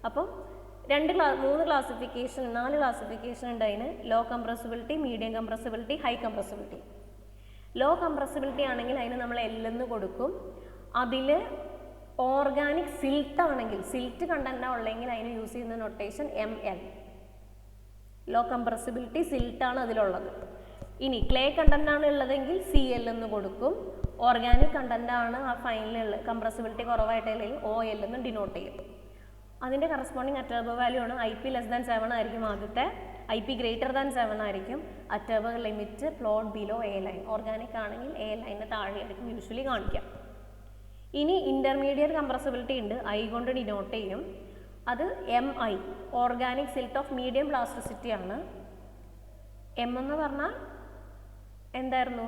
അപ്പം 3 ക്ലാസിഫിക്കേഷൻ 4 ക്ലാസിഫിക്കേഷൻ ഉണ്ട് അതിന്. Low compressibility, medium compressibility, high compressibility. Low compressibility ആണെങ്കിൽ അതിന് നമ്മൾ എൽ എന്ന് കൊടുക്കും. അതിൽ ഓർഗാനിക് സിൽട്ട് ആണെങ്കിൽ, സിൽറ്റ് കണ്ടന്റ് ഉള്ളെങ്കിൽ അതിന് യൂസ് ചെയ്യുന്ന notation M L. Low compressibility സിൽട്ടാണ് അതിലുള്ളത്. ഇനി ക്ലേ കണ്ടന്റ് ആണ് ഉള്ളതെങ്കിൽ സി എൽ എന്ന് കൊടുക്കും. ഓർഗാനിക് കണ്ടന്റ് ആണ് ആ ഫൈനലിൽ കംപ്രസിബിലിറ്റി കുറവായിട്ടുണ്ടെങ്കിൽ ഒ എൽ എന്ന് ഡിനോട്ട് ചെയ്യും. അതിൻ്റെ കറസ്പോണ്ടിങ് അറ്റർബോ വാല്യൂ ആണ്. ഐ പി ലെസ് ദാൻ 7 ആയിരിക്കും ആദ്യത്തെ, ഐ പി ഗ്രേറ്റർ ദാൻ 7 ആയിരിക്കും. Atterberg limit plot below A line. Organic ആണെങ്കിൽ എ ലൈനിന് താഴെയായിരിക്കും യൂഷ്വലി കാണിക്കാം. ഇനി ഇൻ്റർമീഡിയറ്റ് കംപ്രസിബിലിറ്റി ഉണ്ട്, ഐ കൊണ്ട് ഡിനോട്ട് ചെയ്യും. അത് M I, organic silt of medium plasticity ആണ്. എം എന്ന് പറഞ്ഞാൽ എന്തായിരുന്നു?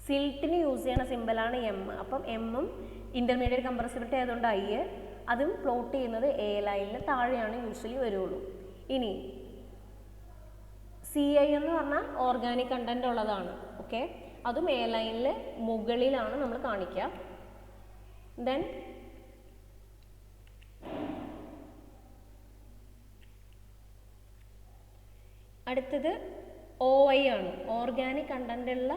സിൽട്ടിന് യൂസ് ചെയ്യുന്ന സിമ്പിളാണ് എം. അപ്പം എമ്മും ഇൻ്റർമീഡിയറ്റ് കംപ്രസിബിലിറ്റി ആയതുകൊണ്ട് ഐ, അതും പ്ലോട്ട് ചെയ്യുന്നത് എ ലൈനിന് താഴെയാണ് യൂഷ്വലി വരുള്ളൂ. ഇനി സി ഐ എന്ന് പറഞ്ഞാൽ ഓർഗാനിക് കണ്ടന്റ് ഉള്ളതാണ്. ഓക്കെ, അതും എ ലൈനിൽ മുകളിലാണ് നമ്മൾ കാണിക്കുക. ദെൻ അടുത്തത് ഒ ഐ ആണ്. ഓർഗാനിക് കണ്ടന്റ് ഉള്ള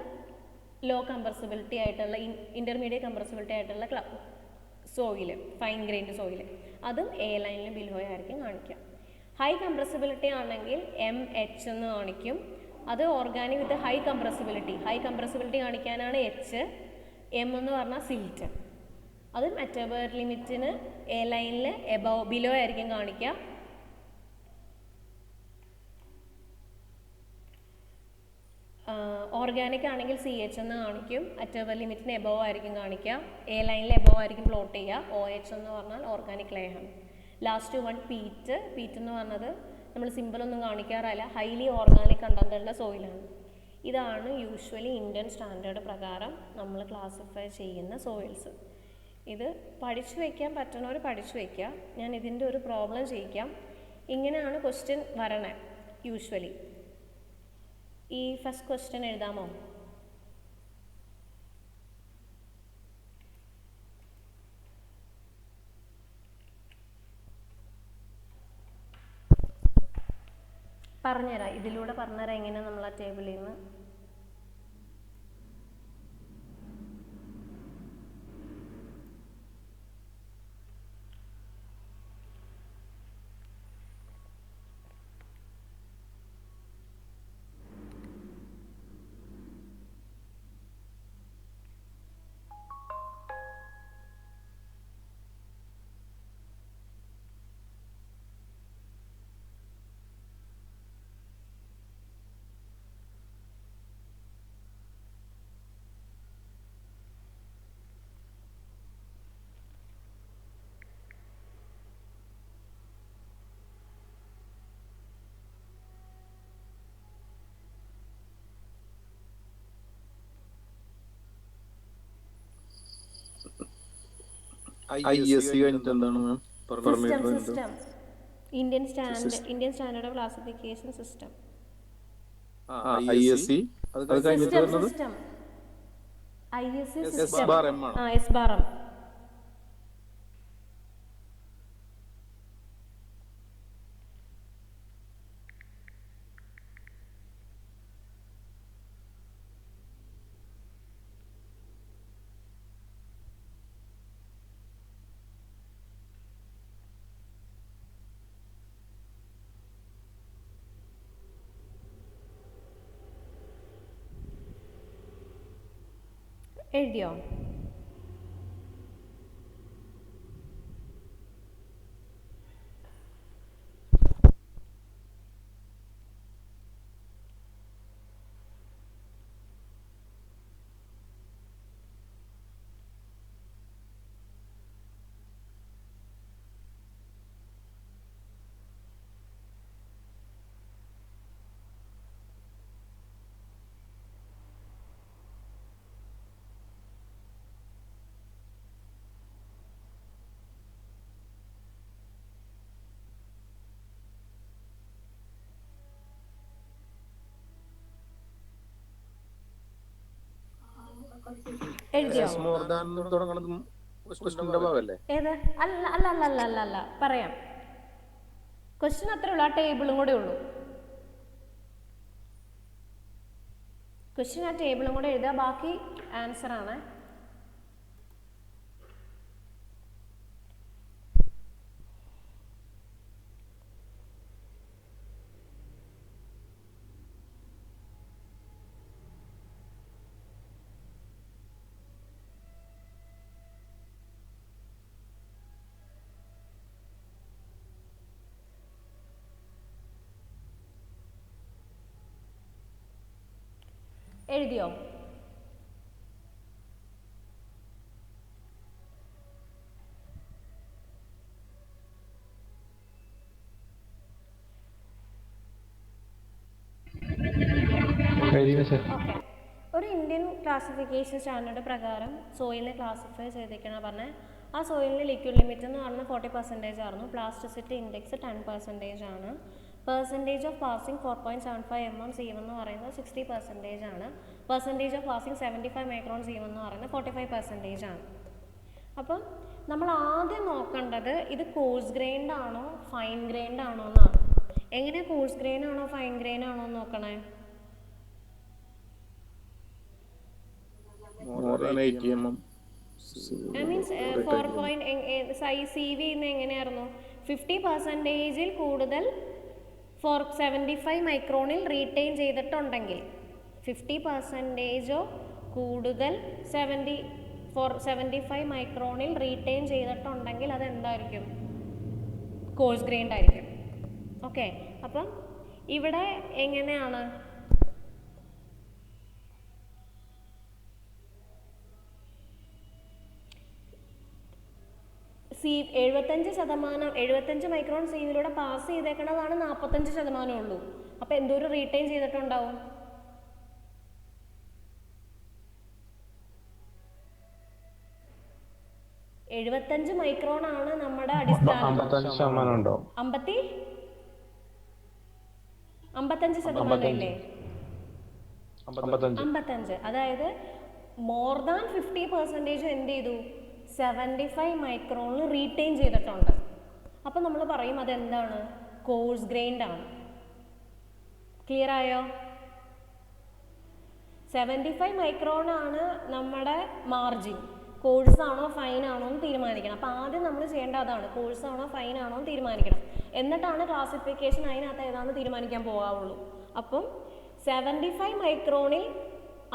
ലോ കംപ്രസിബിലിറ്റി ആയിട്ടുള്ള ഇൻ്റർമീഡിയറ്റ് കംപ്രസിബിലിറ്റി ആയിട്ടുള്ള സോയിൽ, ഫൈൻ ഗ്രൈൻഡ് സോയിൽ, അതും എ ലൈനിൽ ബിലോ ആയിരിക്കും കാണിക്കുക. ഹൈ കംപ്രസിബിലിറ്റി ആണെങ്കിൽ എം എച്ച് എന്ന് കാണിക്കും. അത് ഓർഗാനിക് വിത്ത് ഹൈ കംപ്രസിബിലിറ്റി കാണിക്കാനാണ് എച്ച്. എം എന്ന് പറഞ്ഞാൽ സിൽറ്റ്. അത് മെറ്റബോളിക് ലിമിറ്റിന് എ ലൈനിൽ ബിലോ ആയിരിക്കും കാണിക്കുക. ഓർഗാനിക് ആണെങ്കിൽ സി എച്ച് എന്ന് കാണിക്കും. അറ്റർബൽ ലിമിറ്റിന് എബോവ് ആയിരിക്കും കാണിക്കുക. എ ലൈനിൽ എബോവ് ആയിരിക്കും പ്ലോട്ട് ചെയ്യുക. ഒ എച്ച് എന്ന് പറഞ്ഞാൽ organic layer. Last one peat. Peat എന്ന് പറഞ്ഞത് നമ്മൾ സിമ്പിളൊന്നും കാണിക്കാറില്ല, ഹൈലി ഓർഗാനിക് കണ്ടന്റ് ഉള്ള സോയിലാണ്. ഇതാണ് യൂഷ്വലി ഇന്ത്യൻ സ്റ്റാൻഡേർഡ് പ്രകാരം നമ്മൾ ക്ലാസിഫൈ ചെയ്യുന്ന സോയിൽസ്. ഇത് പഠിച്ചു വയ്ക്കാൻ പറ്റുന്നവർ പഠിച്ചു വയ്ക്കുക. ഞാൻ ഇതിൻ്റെ ഒരു പ്രോബ്ലം ചെയ്യിക്കാം. ഇങ്ങനെയാണ് ക്വസ്റ്റ്യൻ വരണേ യൂഷ്വലി. ഈ ഫസ്റ്റ് ക്വസ്റ്റ്യൻ എഴുതാമോ? പറഞ്ഞുതരാം, ഇതിലൂടെ പറഞ്ഞുതരാം എങ്ങനെ നമ്മൾ ആ ടേബിളിൽ നിന്ന്. Indian standard classification system. എഴുതിയോ? എഴുതിയോ? ഏത്? അല്ല അല്ല അല്ല അല്ല അല്ല അല്ല പറയാം. ക്വസ്റ്റ്യൻ അത്രേ ഉള്ളൂ, ആ ടേബിളും കൂടെ ഉള്ളൂ. ക്വസ്റ്റ്യൻ ആ ടേബിളും കൂടെ എഴുതുക, ബാക്കി ആൻസർ ആണ്. എഴുതിയോ? ഓക്കെ. ഒരു ഇന്ത്യൻ ക്ലാസിഫിക്കേഷൻ സ്റ്റാൻഡേർഡ് പ്രകാരം സോയിലിനെ ക്ലാസിഫൈ ചെയ്തിരിക്കണം പറഞ്ഞാൽ ആ സോയിലിന് ലിക്വിഡ് ലിമിറ്റ് എന്ന് പറഞ്ഞാൽ 40% ആയിരുന്നു. പ്ലാസ്റ്റിസിറ്റി ഇൻഡെക്സ് 10% ആണ്. Percentage of passing 4.75 mm sieve എന്ന് പറയുന്നത് 60% ആണ്. Percentage of passing 75 micron sieve എന്ന് പറയുന്നത് 45% ആണ്. അപ്പം നമ്മൾ ആദ്യം നോക്കേണ്ടത് ഇത് കോഴ്സ് ഗ്രെയിൻഡ് ആണോ ഫൈൻ ഗ്രെയിൻഡ് ആണോ എന്നാണ്. എങ്ങനെ കോഴ്സ് ഗ്രെയിൻ ആണോ ഫൈൻ ഗ്രെയിൻ ആണോ എന്ന് നോക്കണേ? മീൻസ് 4 സൈസ് സീവ് ചെയ്യുന്ന എങ്ങനെയായിരുന്നു? 50%-ൽ കൂടുതൽ 75 മൈക്രോണിൽ റീറ്റെയിൻ ചെയ്തിട്ടുണ്ടെങ്കിൽ 50%-ഓ കൂടുതൽ 75 മൈക്രോണിൽ റീറ്റെയിൻ ചെയ്തിട്ടുണ്ടെങ്കിൽ അതെന്തായിരിക്കും? കോഴ്സ് ഗ്രെയിൻഡ് ആയിരിക്കും. ഓക്കെ. അപ്പം ഇവിടെ എങ്ങനെയാണ്? 75 മൈക്രോൺ സീവിലൂടെ പാസ് ചെയ്തേക്കണതാണ് 45% ഉള്ളൂ. അപ്പോൾ എന്തോരം റീറ്റെയിൻ ചെയ്തിട്ടുണ്ടാവും? എഴുപത്തഞ്ച് മൈക്രോൺ ആണ് നമ്മുടെ അടിസ്ഥാനം. 55% ഇല്ലേ? 55. അതായത് മോർ ദാൻ 50% എന്ത് ചെയ്തു? 75 മൈക്രോണിൽ റീറ്റെയിൻ ചെയ്തിട്ടുണ്ട്. അപ്പം നമ്മൾ പറയും അതെന്താണ്? കോഴ്സ് ഗ്രെയിൻഡ് ആണ്. ക്ലിയർ ആയോ? 75 മൈക്രോൺ ആണ് നമ്മുടെ മാർജിൻ. കോഴ്സ് ആണോ ഫൈൻ ആണോ എന്ന് തീരുമാനിക്കണം. അപ്പോൾ ആദ്യം നമ്മൾ ചെയ്യേണ്ട അതാണ്, കോഴ്സ് ആണോ ഫൈൻ ആണോ എന്ന് തീരുമാനിക്കണം. എന്നിട്ടാണ് ക്ലാസിഫിക്കേഷൻ അതിനകത്ത് ഏതാണെന്ന് തീരുമാനിക്കാൻ പോകാവുള്ളൂ. അപ്പം 75 മൈക്രോണിൽ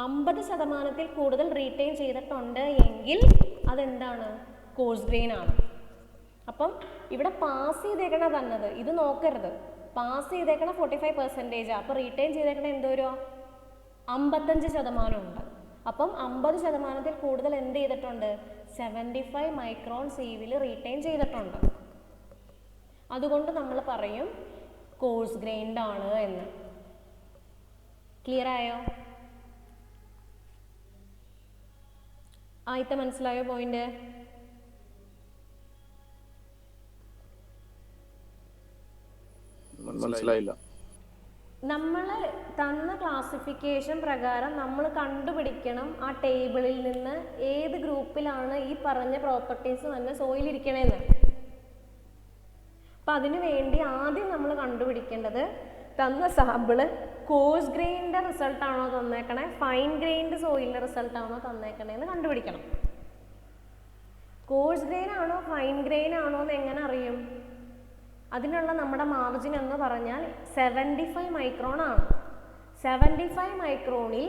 50% കൂടുതൽ റീറ്റെയിൻ ചെയ്തിട്ടുണ്ട് എങ്കിൽ അതെന്താണ്? കോഴ്സ് ഗ്രെയിൻ ആണ്. അപ്പം ഇവിടെ പാസ് ചെയ്തേക്കണ തന്നത് ഇത് നോക്കരുത്. പാസ് ചെയ്തേക്കണ 45%. അപ്പോൾ റീറ്റെയിൻ ചെയ്തേക്കണ എന്തോരോ 55% ഉണ്ട്. അപ്പം 50%-ൽ കൂടുതൽ എന്ത് ചെയ്തിട്ടുണ്ട്? 75 മൈക്രോൺ സീവിൽ റീറ്റെയിൻ ചെയ്തിട്ടുണ്ട്. അതുകൊണ്ട് നമ്മൾ പറയും കോഴ്സ് ഗ്രെയിൻഡ് ആണ് എന്ന്. ക്ലിയർ ആയോ? ആദ്യത്തെ മനസ്സിലായോ പോയിന്റ്? മനസ്സിലായില്ല. നമ്മൾ തന്ന ക്ലാസിഫിക്കേഷൻ പ്രകാരം നമ്മൾ കണ്ടുപിടിക്കണം ആ ടേബിളിൽ നിന്ന് ഏത് ഗ്രൂപ്പിലാണ് ഈ പറഞ്ഞ പ്രോപ്പർട്ടീസ് തന്നെ സോയിൽ ഇരിക്കണേന്ന്. അപ്പം അതിനു വേണ്ടി ആദ്യം നമ്മൾ കണ്ടുപിടിക്കേണ്ടത് തന്ന സാമ്പിള് കോഴ്സ് ഗ്രെയിൻ്റെ റിസൾട്ടാണോ തന്നേക്കണേ ഫൈൻ ഗ്രെയിൻഡ് സോയിലിൻ്റെ റിസൾട്ടാണോ തന്നേക്കണേന്ന് കണ്ടുപിടിക്കണം. കോഴ്സ് ഗ്രെയിൻ ആണോ ഫൈൻ ഗ്രെയിൻ ആണോ എന്ന് എങ്ങനെ അറിയും? അതിനുള്ള നമ്മുടെ മാർജിൻ എന്ന് പറഞ്ഞാൽ 75 മൈക്രോൺ ആണ്. 75 മൈക്രോണിൽ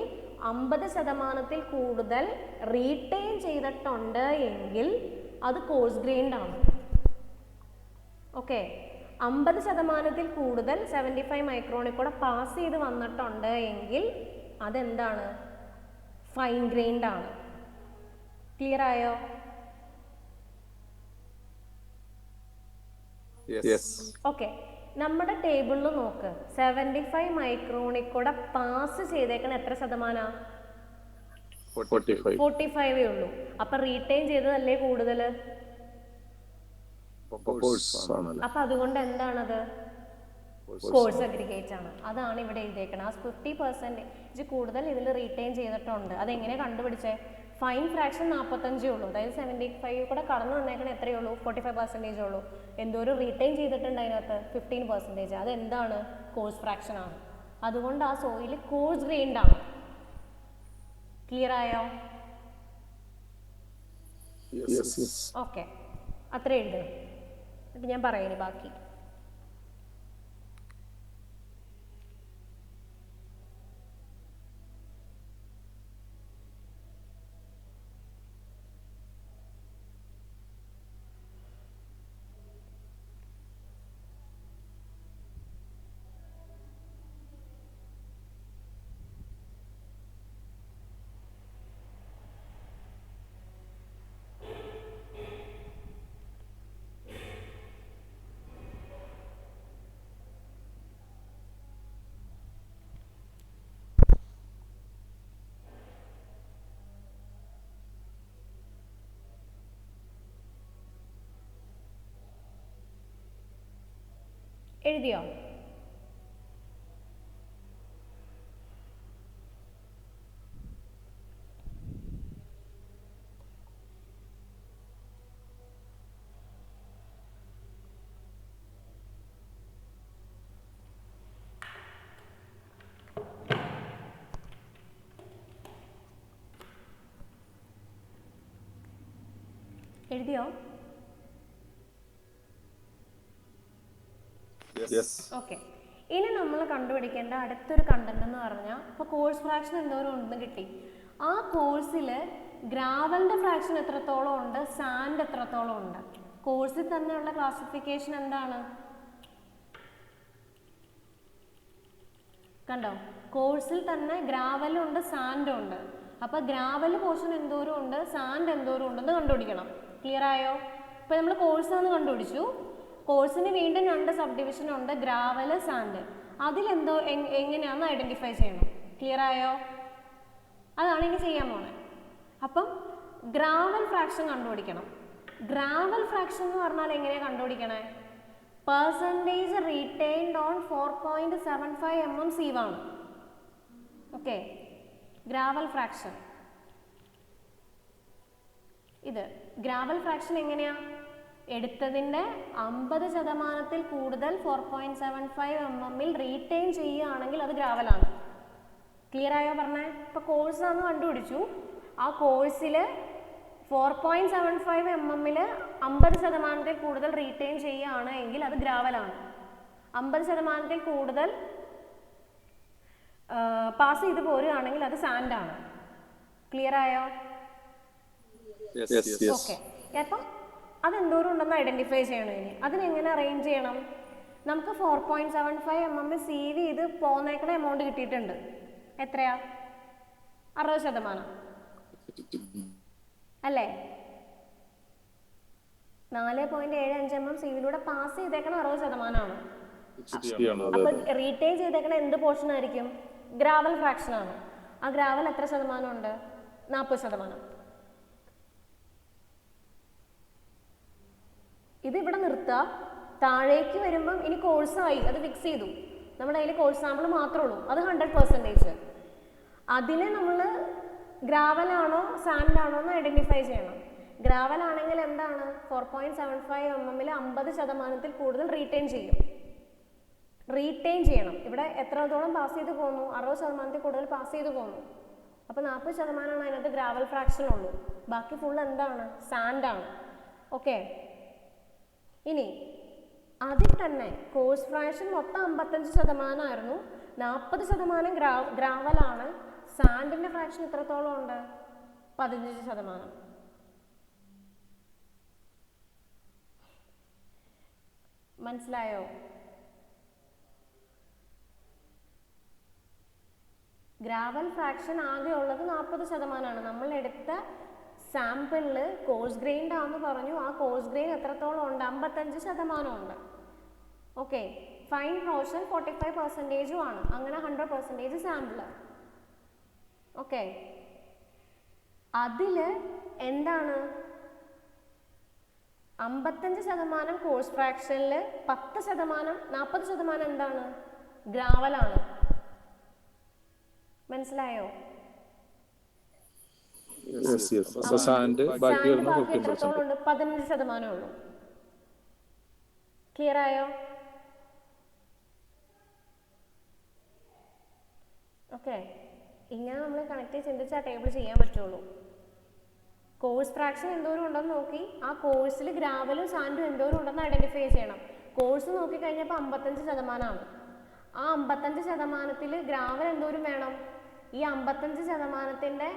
50% കൂടുതൽ റീറ്റെയിൻ ചെയ്തിട്ടുണ്ട് എങ്കിൽ അത് കോഴ്സ് ഗ്രെയിൻഡ് ആണ്. ഓക്കെ, 50% കൂടുതൽ 75 മൈക്രോണിൽ കൂടെ പാസ് ചെയ്ത് വന്നിട്ടുണ്ട് എങ്കിൽ അതെന്താണ്? ഫൈൻ ഗ്രെയിൻഡ് ആണ്. ക്ലിയർ ആയോ? ഓക്കെ, നമ്മുടെ ടേബിളിൽ നോക്ക്, 75 മൈക്രോണിൽ കൂടെ പാസ് ചെയ്തേക്കണ എത്ര ശതമാനാ? 45 ഉള്ളൂ. അപ്പൊ റീറ്റെയിൻ ചെയ്തതല്ലേ കൂടുതൽ? അപ്പൊ അതുകൊണ്ട് എന്താണത്? കോഴ്സ് അഗ്രിഗേറ്റ് ആണ്. അതാണ് ഇവിടെ എഴുതിയേക്കണം. ആ 50% കൂടുതൽ ഇതിൽ റീറ്റെയിൻ ചെയ്തിട്ടുണ്ട്. അതെങ്ങനെ കണ്ടുപിടിച്ചേ? ഫൈൻ ഫ്രാക്ഷൻ 45 ഉള്ളൂ. അതായത് 75 കൂടെ കടന്നു വന്നേക്കണ എത്രയേ ഉള്ളൂ? 45% ഉള്ളൂ. എന്തോരം റീറ്റെയിൻ ചെയ്തിട്ടുണ്ട് അതിനകത്ത്? 15%. അതെന്താണ്? കോഴ്സ് ഫ്രാക്ഷൻ ആണ്. അതുകൊണ്ട് ആ സോയിൽ കോഴ്സ് ഗ്രെയിൻഡ് ആണ്. ക്ലിയർ ആയോ? ഓക്കെ, അത്ര എഴുതണം. എന്നിട്ട് ഞാൻ പറയുന്നു ബാക്കി. എഴുതിയോ? എഴുതിയോ? ഓക്കെ, ഇനി നമ്മൾ കണ്ടുപിടിക്കേണ്ട അടുത്തൊരു കണ്ടന്റ് എന്ന് പറഞ്ഞാൽ, ഇപ്പോൾ കോഴ്സ് ഫ്രാക്ഷൻ എന്തോരം ഉണ്ടെന്ന് കിട്ടി. ആ കോഴ്സിൽ ഗ്രാവലിൻ്റെ ഫ്രാക്ഷൻ എത്രത്തോളം ഉണ്ട്, സാൻഡ് എത്രത്തോളം ഉണ്ട്? കോഴ്സിൽ തന്നെയുള്ള ക്ലാസിഫിക്കേഷൻ എന്താണ്? കണ്ടോ, കോഴ്സിൽ തന്നെ ഗ്രാവലും ഉണ്ട് സാൻഡും ഉണ്ട്. അപ്പോൾ ഗ്രാവൽ പോർഷൻ എന്തോരം ഉണ്ട്, സാൻഡ് എന്തോരം ഉണ്ടെന്ന് കണ്ടുപിടിക്കണം. ക്ലിയർ ആയോ? ഇപ്പോൾ നമ്മൾ കോഴ്സ് എന്ന് കണ്ടുപിടിച്ചു. കോഴ്സിന് വീണ്ടും 2 സബ് ഡിവിഷൻ ഉണ്ട്, ഗ്രാവല്, സാൻഡ്. അതിലെന്തോ എങ്ങനെയാണെന്ന് ഐഡൻറ്റിഫൈ ചെയ്യണം. ക്ലിയർ ആയോ? അതാണ് ഇനി ചെയ്യാൻ പോണേ. അപ്പം ഗ്രാവൽ ഫ്രാക്ഷൻ കണ്ടുപിടിക്കണം. ഗ്രാവൽ ഫ്രാക്ഷൻ എന്ന് പറഞ്ഞാൽ എങ്ങനെയാണ് കണ്ടുപിടിക്കണേ? പെർസെൻറ്റേജ് റീറ്റെയിൻഡ് ഓൺ 4.75 mm സീവാണ്. Okay, gravel fraction. ഇത് ഗ്രാവൽ ഫ്രാക്ഷൻ എങ്ങനെയാ? എടുത്തതിൻ്റെ 50% കൂടുതൽ 4.75 mm റീറ്റെയിൻ ചെയ്യുകയാണെങ്കിൽ അത് ഗ്രാവലാണ്. ക്ലിയർ ആയോ പറഞ്ഞേ? ഇപ്പോൾ കോഴ്സാന്ന് കണ്ടുപിടിച്ചു. ആ കോഴ്സിൽ 4.75 mm 50% കൂടുതൽ റീറ്റെയിൻ ചെയ്യുകയാണ് എങ്കിൽ അത് ഗ്രാവലാണ്. 50% കൂടുതൽ പാസ് ചെയ്ത് പോരുകയാണെങ്കിൽ അത് സാൻഡാണ്. ക്ലിയർ ആയോ? ഓക്കെ, അപ്പം അതെന്തോരം ഉണ്ടെന്ന് ഐഡൻറ്റിഫൈ ചെയ്യണം. ഇനി അതിനെങ്ങനെ അറേഞ്ച് ചെയ്യണം? നമുക്ക് 4.75 mm സീവ് ചെയ്ത് പോന്നേക്കണ എമൗണ്ട് കിട്ടിയിട്ടുണ്ട്. എത്രയാ? 60% അല്ലേ? 4.75 mm സീവിലൂടെ പാസ് ചെയ്തേക്കണ 60%. അപ്പൊ റീറ്റെയിൻ ചെയ്തേക്കണ എന്ത് പോർഷൻ ആയിരിക്കും? ഗ്രാവൽ ഫ്രാക്ഷൻ ആണ്. ആ ഗ്രാവൽ എത്ര ശതമാനം ഉണ്ട്? 40%. ഇതിവിടെ നിർത്തുക. താഴേക്ക് വരുമ്പം ഇനി കോഴ്സായി, അത് ഫിക്സ് ചെയ്തു. നമ്മുടെ കയ്യിൽ കോഴ്സ് സാമ്പിൾ മാത്രമേ ഉള്ളൂ, അത് 100%. അതിനെ നമ്മൾ ഗ്രാവലാണോ സാൻഡാണോ എന്ന് ഐഡൻറ്റിഫൈ ചെയ്യണം. ഗ്രാവൽ ആണെങ്കിൽ എന്താണ്? 4.75 mm 50% കൂടുതൽ റീറ്റെയിൻ ചെയ്യും. റീറ്റെയിൻ ചെയ്യണം. ഇവിടെ എത്രത്തോളം പാസ് ചെയ്ത് പോകുന്നു? 60% കൂടുതൽ പാസ് ചെയ്ത് പോകുന്നു. അപ്പോൾ 40% അതിനകത്ത് ഗ്രാവൽ ഫ്രാക്ഷൻ ഉള്ളൂ. ബാക്കി ഫുൾ എന്താണ്? സാൻഡാണ്. ഓക്കെ, ഇനി അതിൽ തന്നെ കോഴ്സ് ഫ്രാക്ഷൻ മൊത്തം 55% ആയിരുന്നു. 40% ഗ്രാവലാണ്, സാൻഡിൻ്റെ ഫ്രാക്ഷൻ എത്രത്തോളം ഉണ്ട്? 15%. മനസ്സിലായോ? ഗ്രാവൽ ഫ്രാക്ഷൻ ആകെ ഉള്ളത് 40%. നമ്മൾ എടുത്ത സാമ്പിളിൽ കോഴ്സ് ഗ്രെയിൻഡ് ആണെന്ന് പറഞ്ഞു. ആ കോഴ്സ് ഗ്രെയിൻ എത്രത്തോളം ഉണ്ട്? 55% ഉണ്ട്. ഓക്കെ, ഫൈൻ പോർഷൻ 45% ആണ്. അങ്ങനെ 100% സാമ്പിൾ. ഓക്കെ, അതിൽ എന്താണ് 55% കോഴ്സ് ഫ്രാക്ഷനിൽ 10%, 40% എന്താണ്? ഗ്രാവലാണ്. മനസ്സിലായോ? സാൻഡ് ബാക്കി എത്രത്തോളം ഉണ്ട്? 15% ഉള്ളൂ. ക്ലിയർ ആയോ? ഓക്കെ, ഇങ്ങനെ നമ്മൾ കണക്ട് ചിന്തിച്ച് ആ ടേബിൾ ചെയ്യാൻ പറ്റുള്ളൂ. കോഴ്സ് ഫ്രാക്ഷൻ എന്തോരം ഉണ്ടെന്ന് നോക്കി ആ കോഴ്സിൽ ഗ്രാവലും സാൻഡും എന്തോരം ഉണ്ടെന്ന് ഐഡന്റിഫൈ ചെയ്യണം. കോഴ്സ് നോക്കിക്കഴിഞ്ഞപ്പോൾ 55%. ആ 55%ൽ ഗ്രാവൽ എന്തോരം വേണം? ഈ 55%ൻ്റെ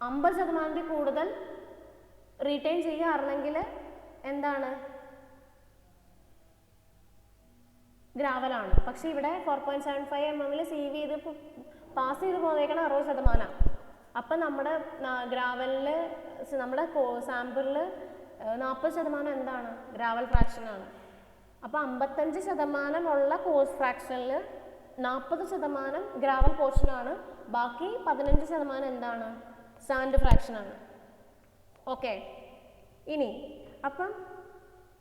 50% കൂടുതൽ റീറ്റെയിൻ ചെയ്യുകയാണെങ്കിൽ എന്താണ്? ഗ്രാവലാണ്. പക്ഷെ ഇവിടെ 4.75 mm സീവ് ചെയ്ത് പാസ് ചെയ്ത് പോന്നേക്കണം 60%. അപ്പം നമ്മുടെ ഗ്രാവലിൽ നമ്മുടെ സാമ്പിളിൽ 40% എന്താണ്? ഗ്രാവൽ ഫ്രാക്ഷനാണ്. അപ്പോൾ 55% ഉള്ള കോഴ്സ് ഫ്രാക്ഷനിൽ 40% ഗ്രാവൽ പോർഷനാണ്. ബാക്കി 15% എന്താണ്? സാൻഡ് ഫ്രാക്ഷനാണ്. ഓക്കെ, ഇനി അപ്പം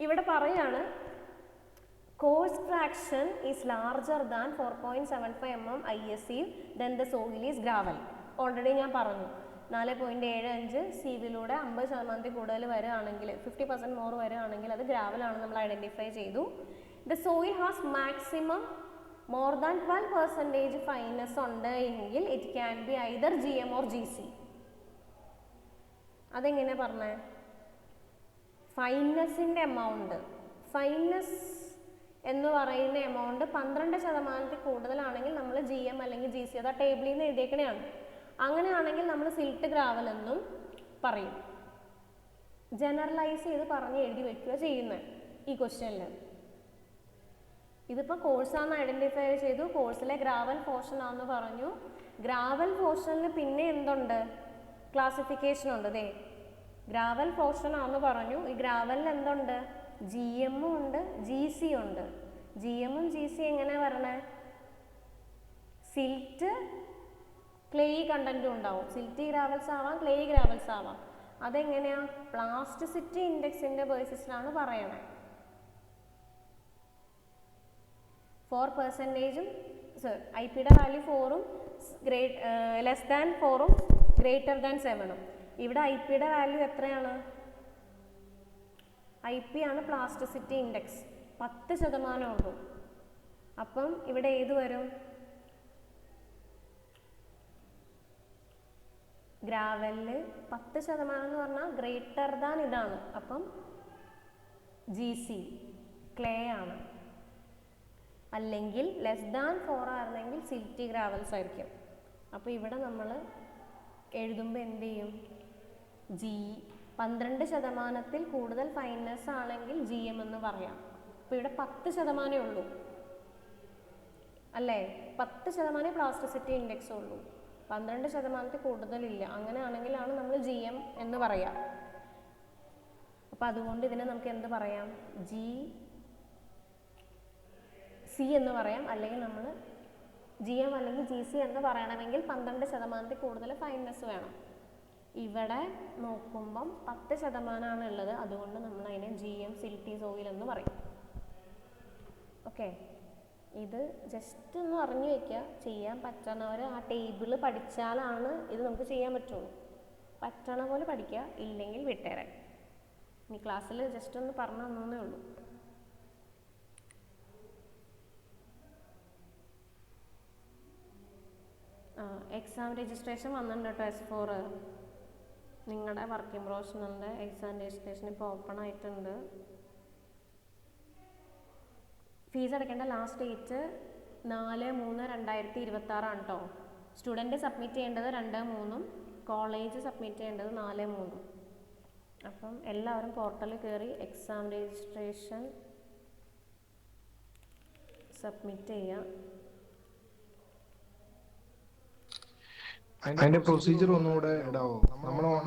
ഇവിടെ പറയാണ് course fraction is larger than 4.75 mm ISE then the soil is gravel. Already ഞാൻ പറഞ്ഞു 4.75 സീവിലൂടെ 50% കൂടുതൽ വരികയാണെങ്കിൽ 50% മോർ വരികയാണെങ്കിൽ അത് ഗ്രാവലാണ് നമ്മൾ ഐഡൻറ്റിഫൈ ചെയ്തു. The soil has maximum more than 12% ഫൈനസ് ഉണ്ട് എങ്കിൽ it can be either GM or GC. അതെങ്ങനെ പറഞ്ഞേ? ഫൈനസിൻ്റെ എമൗണ്ട്, ഫൈനസ് എന്ന് പറയുന്ന എമൗണ്ട് 12% കൂടുതലാണെങ്കിൽ നമ്മൾ GM അല്ലെങ്കിൽ GC, അത് ആ ടേബിളിൽ നിന്ന് എഴുതിയേക്കണെയാണ്. അങ്ങനെയാണെങ്കിൽ നമ്മൾ സിൽട്ട് ഗ്രാവൽ എന്നും പറയും. ജനറലൈസ് ചെയ്ത് പറഞ്ഞ് എഴുതി വയ്ക്കുക ചെയ്യുന്നത് ഈ ക്വസ്റ്റ്യനിൽ. ഇതിപ്പോൾ കോഴ്സാണെന്ന് ഐഡൻറ്റിഫൈ ചെയ്തു, കോഴ്സിലെ ഗ്രാവൽ പോർഷൻ ആണെന്ന് പറഞ്ഞു. ഗ്രാവൽ പോർഷനിൽ പിന്നെ എന്തുണ്ട്? ക്ലാസിഫിക്കേഷൻ ഉണ്ട്. ദേ ഗ്രാവൽ പോർഷൻ ആണെന്ന് പറഞ്ഞു. ഈ ഗ്രാവലിൽ എന്തുണ്ട്? GM ഉണ്ട്, GC ഉണ്ട്. GM ഉം GC എങ്ങനെ വരണേ? സിൽറ്റ് ക്ലേയി കണ്ടന്റും ഉണ്ടാവും. സിൽറ്റി ഗ്രാവൽസ് ആവാം, ക്ലേയി ഗ്രാവൽസ് ആവാം. അതെങ്ങനെയാ? പ്ലാസ്റ്റിസിറ്റി ഇൻഡെക്സിന്റെ ബേസിസിലാണ് പറയണേ. 4%, IP-യുടെ വാല്യൂ 4ഉം ലെസ് ദാൻ 4ഉം ഗ്രേറ്റർ ദാൻ 7ഉം. ഇവിടെ IP-യുടെ വാല്യൂ എത്രയാണ്? IP ആണ് പ്ലാസ്റ്റിസിറ്റി ഇൻഡെക്സ്, 10% ഉള്ളൂ. അപ്പം ഇവിടെ ഏത് വരും? ഗ്രാവലിൽ 10% എന്ന് പറഞ്ഞാൽ ഗ്രേറ്റർ ദാൻ ഇതാണ്. അപ്പം GC ക്ലേ ആണ്. അല്ലെങ്കിൽ ലെസ് ദാൻ 4 ആയിരുന്നെങ്കിൽ സിൽറ്റി ഗ്രാവൽസ് ആയിരിക്കും. അപ്പോൾ ഇവിടെ നമ്മൾ എഴുതുമ്പോൾ എന്ത് ചെയ്യും? 12% കൂടുതൽ ഫൈനസ് ആണെങ്കിൽ GM എന്ന് പറയാം. അപ്പോൾ ഇവിടെ 10% ഉള്ളൂ അല്ലേ? 10% പ്ലാസ്റ്റിസിറ്റി ഇൻഡെക്സ് ഉള്ളൂ, 12% കൂടുതലില്ല. അങ്ങനെയാണെങ്കിലാണ് നമ്മൾ GM എന്ന് പറയാം. അപ്പം അതുകൊണ്ട് ഇതിനെ നമുക്ക് എന്ത് പറയാം? GC എന്ന് പറയാം. അല്ലെങ്കിൽ നമ്മൾ GM അല്ലെങ്കിൽ GC എന്ന് പറയണമെങ്കിൽ 12% കൂടുതൽ ഫൈനസ് വേണം. ഇവിടെ നോക്കുമ്പം 10% ഉള്ളത്, അതുകൊണ്ട് നമ്മൾ അതിനെ GM സിൽറ്റി സോയിൽ എന്ന് പറയും. ഓക്കെ, ഇത് ജസ്റ്റ് ഒന്ന് അറിഞ്ഞു വയ്ക്കുക. ചെയ്യാൻ പറ്റുന്നവർ ആ ടേബിൾ പഠിച്ചാലാണ് ഇത് നമുക്ക് ചെയ്യാൻ പറ്റുള്ളൂ. പറ്റണ പോലെ പഠിക്കുക, ഇല്ലെങ്കിൽ വിട്ടേരാൻ. ഈ ക്ലാസ്സിൽ ജസ്റ്റ് ഒന്ന് പറഞ്ഞു തന്നേ ഉള്ളൂ. എക്സാം രജിസ്ട്രേഷൻ വന്നിട്ടുണ്ട് കേട്ടോ. S4 നിങ്ങളുടെ വർക്കിംഗ് പ്രൊഫഷണലിൻ്റെ എക്സാം രജിസ്ട്രേഷൻ ഇപ്പോൾ ഓപ്പൺ ആയിട്ടുണ്ട്. ഫീസ് അടയ്ക്കേണ്ട ലാസ്റ്റ് ഡേറ്റ് 4/3/2026 കേട്ടോ. സ്റ്റുഡൻറ്റ് സബ്മിറ്റ് ചെയ്യേണ്ടത് 2, 3, കോളേജ് സബ്മിറ്റ് ചെയ്യേണ്ടത് 4, 3. അപ്പം എല്ലാവരും പോർട്ടലിൽ കയറി എക്സാം രജിസ്ട്രേഷൻ സബ്മിറ്റ് ചെയ്യുക. അതിന്റെ പ്രൊസീജിയർ ഒന്നുകൂടെ ഇടാവോ?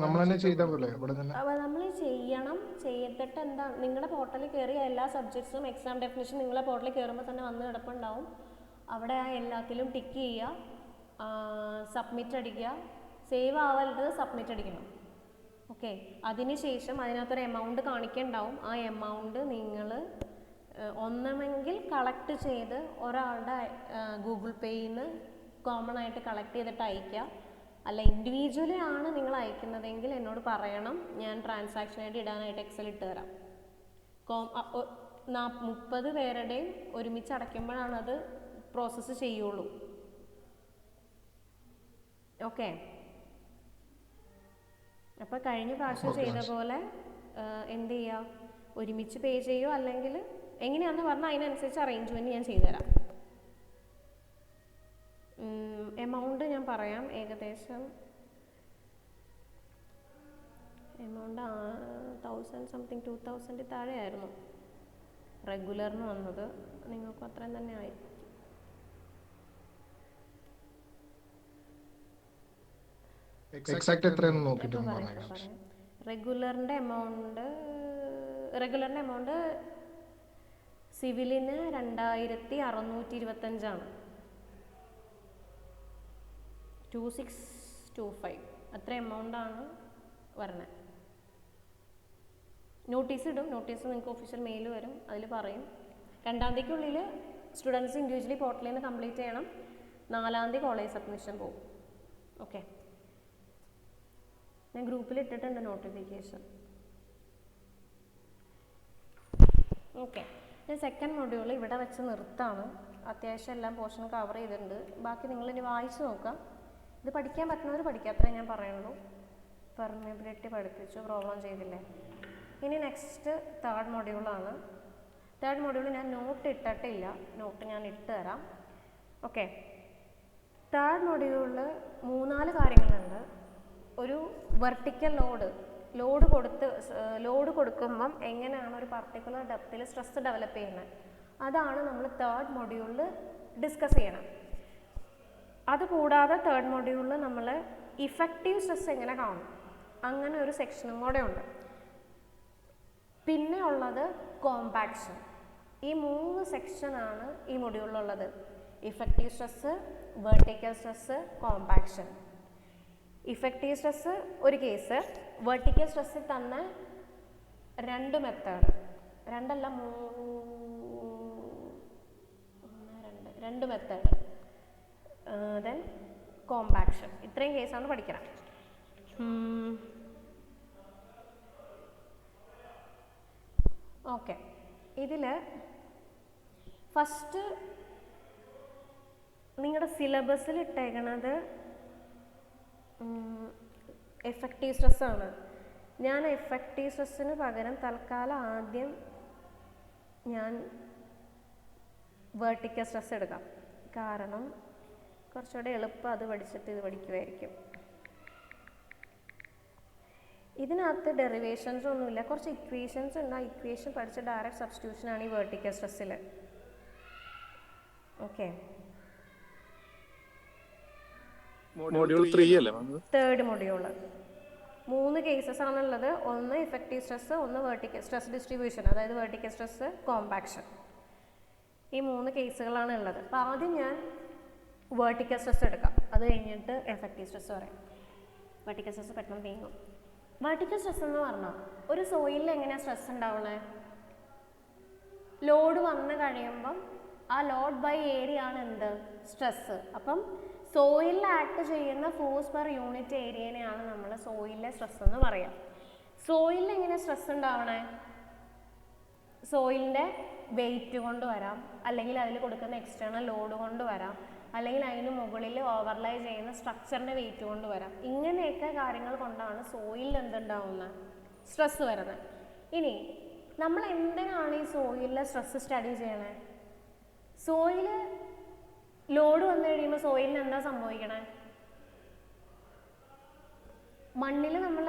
നമ്മൾ തന്നെ ചെയ്താൽ പോലെ ഇവിടെ തന്നെ നമ്മൾ ചെയ്യണം. ചെയ്തിട്ട് എന്താ, നിങ്ങളുടെ പോർട്ടലിൽ കയറിയ എല്ലാ സബ്ജക്ട്സും എക്സാം ഡെഫിനിഷൻ നിങ്ങളെ പോർട്ടലിൽ കയറുമ്പോൾ തന്നെ വന്ന് കിടപ്പുണ്ടാവും. അവിടെ ആ എല്ലാത്തിലും ടിക്ക് ചെയ്യുക, സബ്മിറ്റ് അടിക്കുക. സേവ് ആവാത്തത് സബ്മിറ്റ് അടിക്കണം. ഓക്കെ, അതിനുശേഷം അതിനകത്തൊരു എമൗണ്ട് കാണിക്കുന്നുണ്ടാവും. ആ എമൗണ്ട് നിങ്ങൾ ഒന്നുമെങ്കിൽ കളക്ട് ചെയ്ത് ഒരാളുടെ ഗൂഗിൾ പേയിൽ നിന്ന് കോമൺ ആയിട്ട് കളക്ട് ചെയ്തിട്ട് അയക്കുക. അല്ല ഇൻഡിവിജ്വലി ആണ് നിങ്ങൾ അയക്കുന്നതെങ്കിൽ എന്നോട് പറയണം, ഞാൻ ട്രാൻസാക്ഷൻ ആയിട്ട് ഇടാനായിട്ട് എക്സൽ ഇട്ട് തരാം. 30 പേരുടെയും ഒരുമിച്ച് അടയ്ക്കുമ്പോഴാണ് അത് പ്രോസസ്സ് ചെയ്യുള്ളൂ. ഓക്കെ, അപ്പോൾ കഴിഞ്ഞ പ്രാവശ്യം ചെയ്ത പോലെ എന്ത് ചെയ്യുക, ഒരുമിച്ച് പേ ചെയ്യുമോ അല്ലെങ്കിൽ എങ്ങനെയാണെന്ന് പറഞ്ഞാൽ അതിനനുസരിച്ച് അറേഞ്ച്മെൻറ്റ് ഞാൻ ചെയ്തുതരാം. എമൗണ്ട് ഞാൻ പറയാം. ഏകദേശം എമൗണ്ട് 1000 സംതിങ് 2000 താഴെ ആയിരുന്നു റെഗുലറിന് വന്നത്. നിങ്ങൾക്കും അത്രയും തന്നെ ആയിരിക്കും. എക്സാക്ട് എത്രയാണെന്ന് നോക്കിയിട്ട് പറയാം. റെഗുലറിൻ്റെ എമൗണ്ട് സിവിലിന് 2625 2625 അത്ര എമൗണ്ടാണ് വരണേ. നോട്ടീസ് ഇടും. നോട്ടീസ് നിങ്ങൾക്ക് ഒഫീഷ്യൽ മെയിൽ വരും, അതിൽ പറയും. 2-ാം തീയതിക്കുള്ളിൽ സ്റ്റുഡൻസ് ഇൻഡിവിജ്വലി പോർട്ടലിൽ നിന്ന് കംപ്ലീറ്റ് ചെയ്യണം. 4-ാം തീയതി കോളേജ് സബ്മിഷൻ പോകും. ഓക്കെ, ഞാൻ ഗ്രൂപ്പിൽ ഇട്ടിട്ടുണ്ട് നോട്ടിഫിക്കേഷൻ. ഓക്കെ, ഞാൻ സെക്കൻഡ് മൊഡ്യൂൾ ഇവിടെ വെച്ച് നിർത്താണ്. അത്യാവശ്യം എല്ലാം പോർഷൻ കവർ ചെയ്തിട്ടുണ്ട്. ബാക്കി നിങ്ങളിനി വായിച്ച് നോക്കാം. ഇത് പഠിക്കാൻ പറ്റുന്നവർ പഠിക്കുക, അത്രേ ഞാൻ പറയുള്ളൂ. പെർമിയബിലിറ്റി പഠിപ്പിച്ചു, പ്രോബ്ലം ചെയ്തില്ലേ. ഇനി നെക്സ്റ്റ് തേർഡ് മൊഡ്യൂളാണ്. തേർഡ് മൊഡ്യൂൾ ഞാൻ നോട്ട് ഇട്ടിട്ടില്ല, നോട്ട് ഞാൻ ഇട്ട് തരാം. ഓക്കെ, തേർഡ് മൊഡ്യൂളിൽ 3-4 കാര്യങ്ങളുണ്ട്. ഒരു വെർട്ടിക്കൽ ലോഡ് കൊടുക്കുമ്പം എങ്ങനെയാണ് ഒരു പർട്ടിക്കുലർ ഡെപ്തിൽ സ്ട്രെസ് ഡെവലപ്പ് ചെയ്യുന്നത്, അതാണ് നമ്മൾ തേർഡ് മൊഡ്യൂളിൽ ഡിസ്കസ് ചെയ്യണം. അതുകൂടാതെ തേർഡ് മൊഡ്യൂളിൽ നമ്മൾ ഇഫക്റ്റീവ് സ്ട്രെസ് എങ്ങനെ കാണും, അങ്ങനെ ഒരു സെക്ഷനും കൂടെ ഉണ്ട്. പിന്നെ ഉള്ളത് കോമ്പാക്ഷൻ. ഈ 3 സെക്ഷനാണ് ഈ മൊഡ്യൂളിലുള്ളത്. Effective stress, vertical stress, compaction. Effective stress ഒരു കേസ്, വെർട്ടിക്കൽ സ്ട്രെസ്സിൽ തന്നെ 2 മെത്തേഡ്, 2 മെത്തേഡ്, ദെൻ കോമ്പാക്ഷൻ. ഇത്രയും കേസാണ് പഠിക്കണം. ഓക്കെ, ഇതിൽ ഫസ്റ്റ് നിങ്ങളുടെ സിലബസിൽ ഇട്ടേക്കണത് എഫക്റ്റീവ് സ്ട്രെസ്സാണ്. ഞാൻ എഫക്റ്റീവ് സ്ട്രെസ്സിന് പകരം തൽക്കാലം ആദ്യം ഞാൻ വെർട്ടിക്കൽ സ്ട്രെസ് എടുക്കാം. കാരണം കുറച്ചുകൂടെ എളുപ്പം അത് പഠിച്ചിട്ട് ഇത് പഠിക്കുമായിരിക്കും. ഇതിനകത്ത് ഡെറിവേഷൻസ് ഒന്നുമില്ല, കുറച്ച് ഇക്വേഷൻസ് ഉണ്ട്. ആ ഇക്വേഷൻ പഠിച്ച ഡയറക്റ്റ് സബ്സ്റ്റിറ്റ്യൂഷനാണ് ഈ വെർട്ടിക്കൽ സ്ട്രെസ്സിൽ. ഓക്കെ, മൊഡ്യൂൾ 3 അല്ലേ? തേർഡ് മൊഡ്യൂള് 3 കേസസ് ആണുള്ളത്. ഒന്ന് ഇഫക്റ്റീവ് സ്ട്രെസ്, ഒന്ന് വെർട്ടിക്കൽ സ്ട്രെസ് ഡിസ്ട്രിബ്യൂഷൻ, അതായത് വെർട്ടിക്കൽ സ്ട്രെസ്, കോമ്പാക്ഷൻ. ഈ 3 കേസുകളാണ് ഉള്ളത്. അപ്പോൾ ആദ്യം ഞാൻ വെർട്ടിക്കൽ സ്ട്രെസ് എടുക്കാം, അത് കഴിഞ്ഞിട്ട് എഫക്റ്റീവ് സ്ട്രെസ് പറയാം. വെർട്ടിക്കൽ സ്ട്രെസ് പെട്ടെന്ന് നീങ്ങും. വെർട്ടിക്കൽ സ്ട്രെസ് എന്ന് പറഞ്ഞാൽ ഒരു സോയിലിൽ എങ്ങനെയാണ് സ്ട്രെസ് ഉണ്ടാവുന്നത്? ലോഡ് വന്ന് കഴിയുമ്പം ആ ലോഡ് ബൈ ഏരിയ ആണ് എന്ത്? സ്ട്രെസ്. അപ്പം സോയിലിൽ ആക്ട് ചെയ്യുന്ന ഫോഴ്സ് പെർ യൂണിറ്റ് ഏരിയനെയാണ് നമ്മൾ സോയിലിലെ സ്ട്രെസ് എന്ന് പറയാം. സോയിലിൽ എങ്ങനെ സ്ട്രെസ് ഉണ്ടാവണേ? സോയിലിൻ്റെ വെയിറ്റ് കൊണ്ട് വരാം, അല്ലെങ്കിൽ അതിൽ കൊടുക്കുന്ന എക്സ്റ്റേണൽ ലോഡ് കൊണ്ട് വരാം, അല്ലെങ്കിൽ അതിന് മുകളിൽ ഓവർലൈ ചെയ്യുന്ന സ്ട്രക്ചറിൻ്റെ വെയിറ്റ് കൊണ്ട് വരാം. ഇങ്ങനെയൊക്കെ കാര്യങ്ങൾ കൊണ്ടാണ് സോയിലിൽ എന്തുണ്ടാവുന്നത്? സ്ട്രെസ് വരുന്നത്. ഇനി നമ്മൾ എന്തിനാണ് ഈ സോയിലിലെ സ്ട്രെസ് സ്റ്റഡി ചെയ്യണേ? സോയിൽ ലോഡ് വന്നു കഴിയുമ്പോൾ സോയിലിന് എന്താ സംഭവിക്കണേ? മണ്ണിൽ നമ്മൾ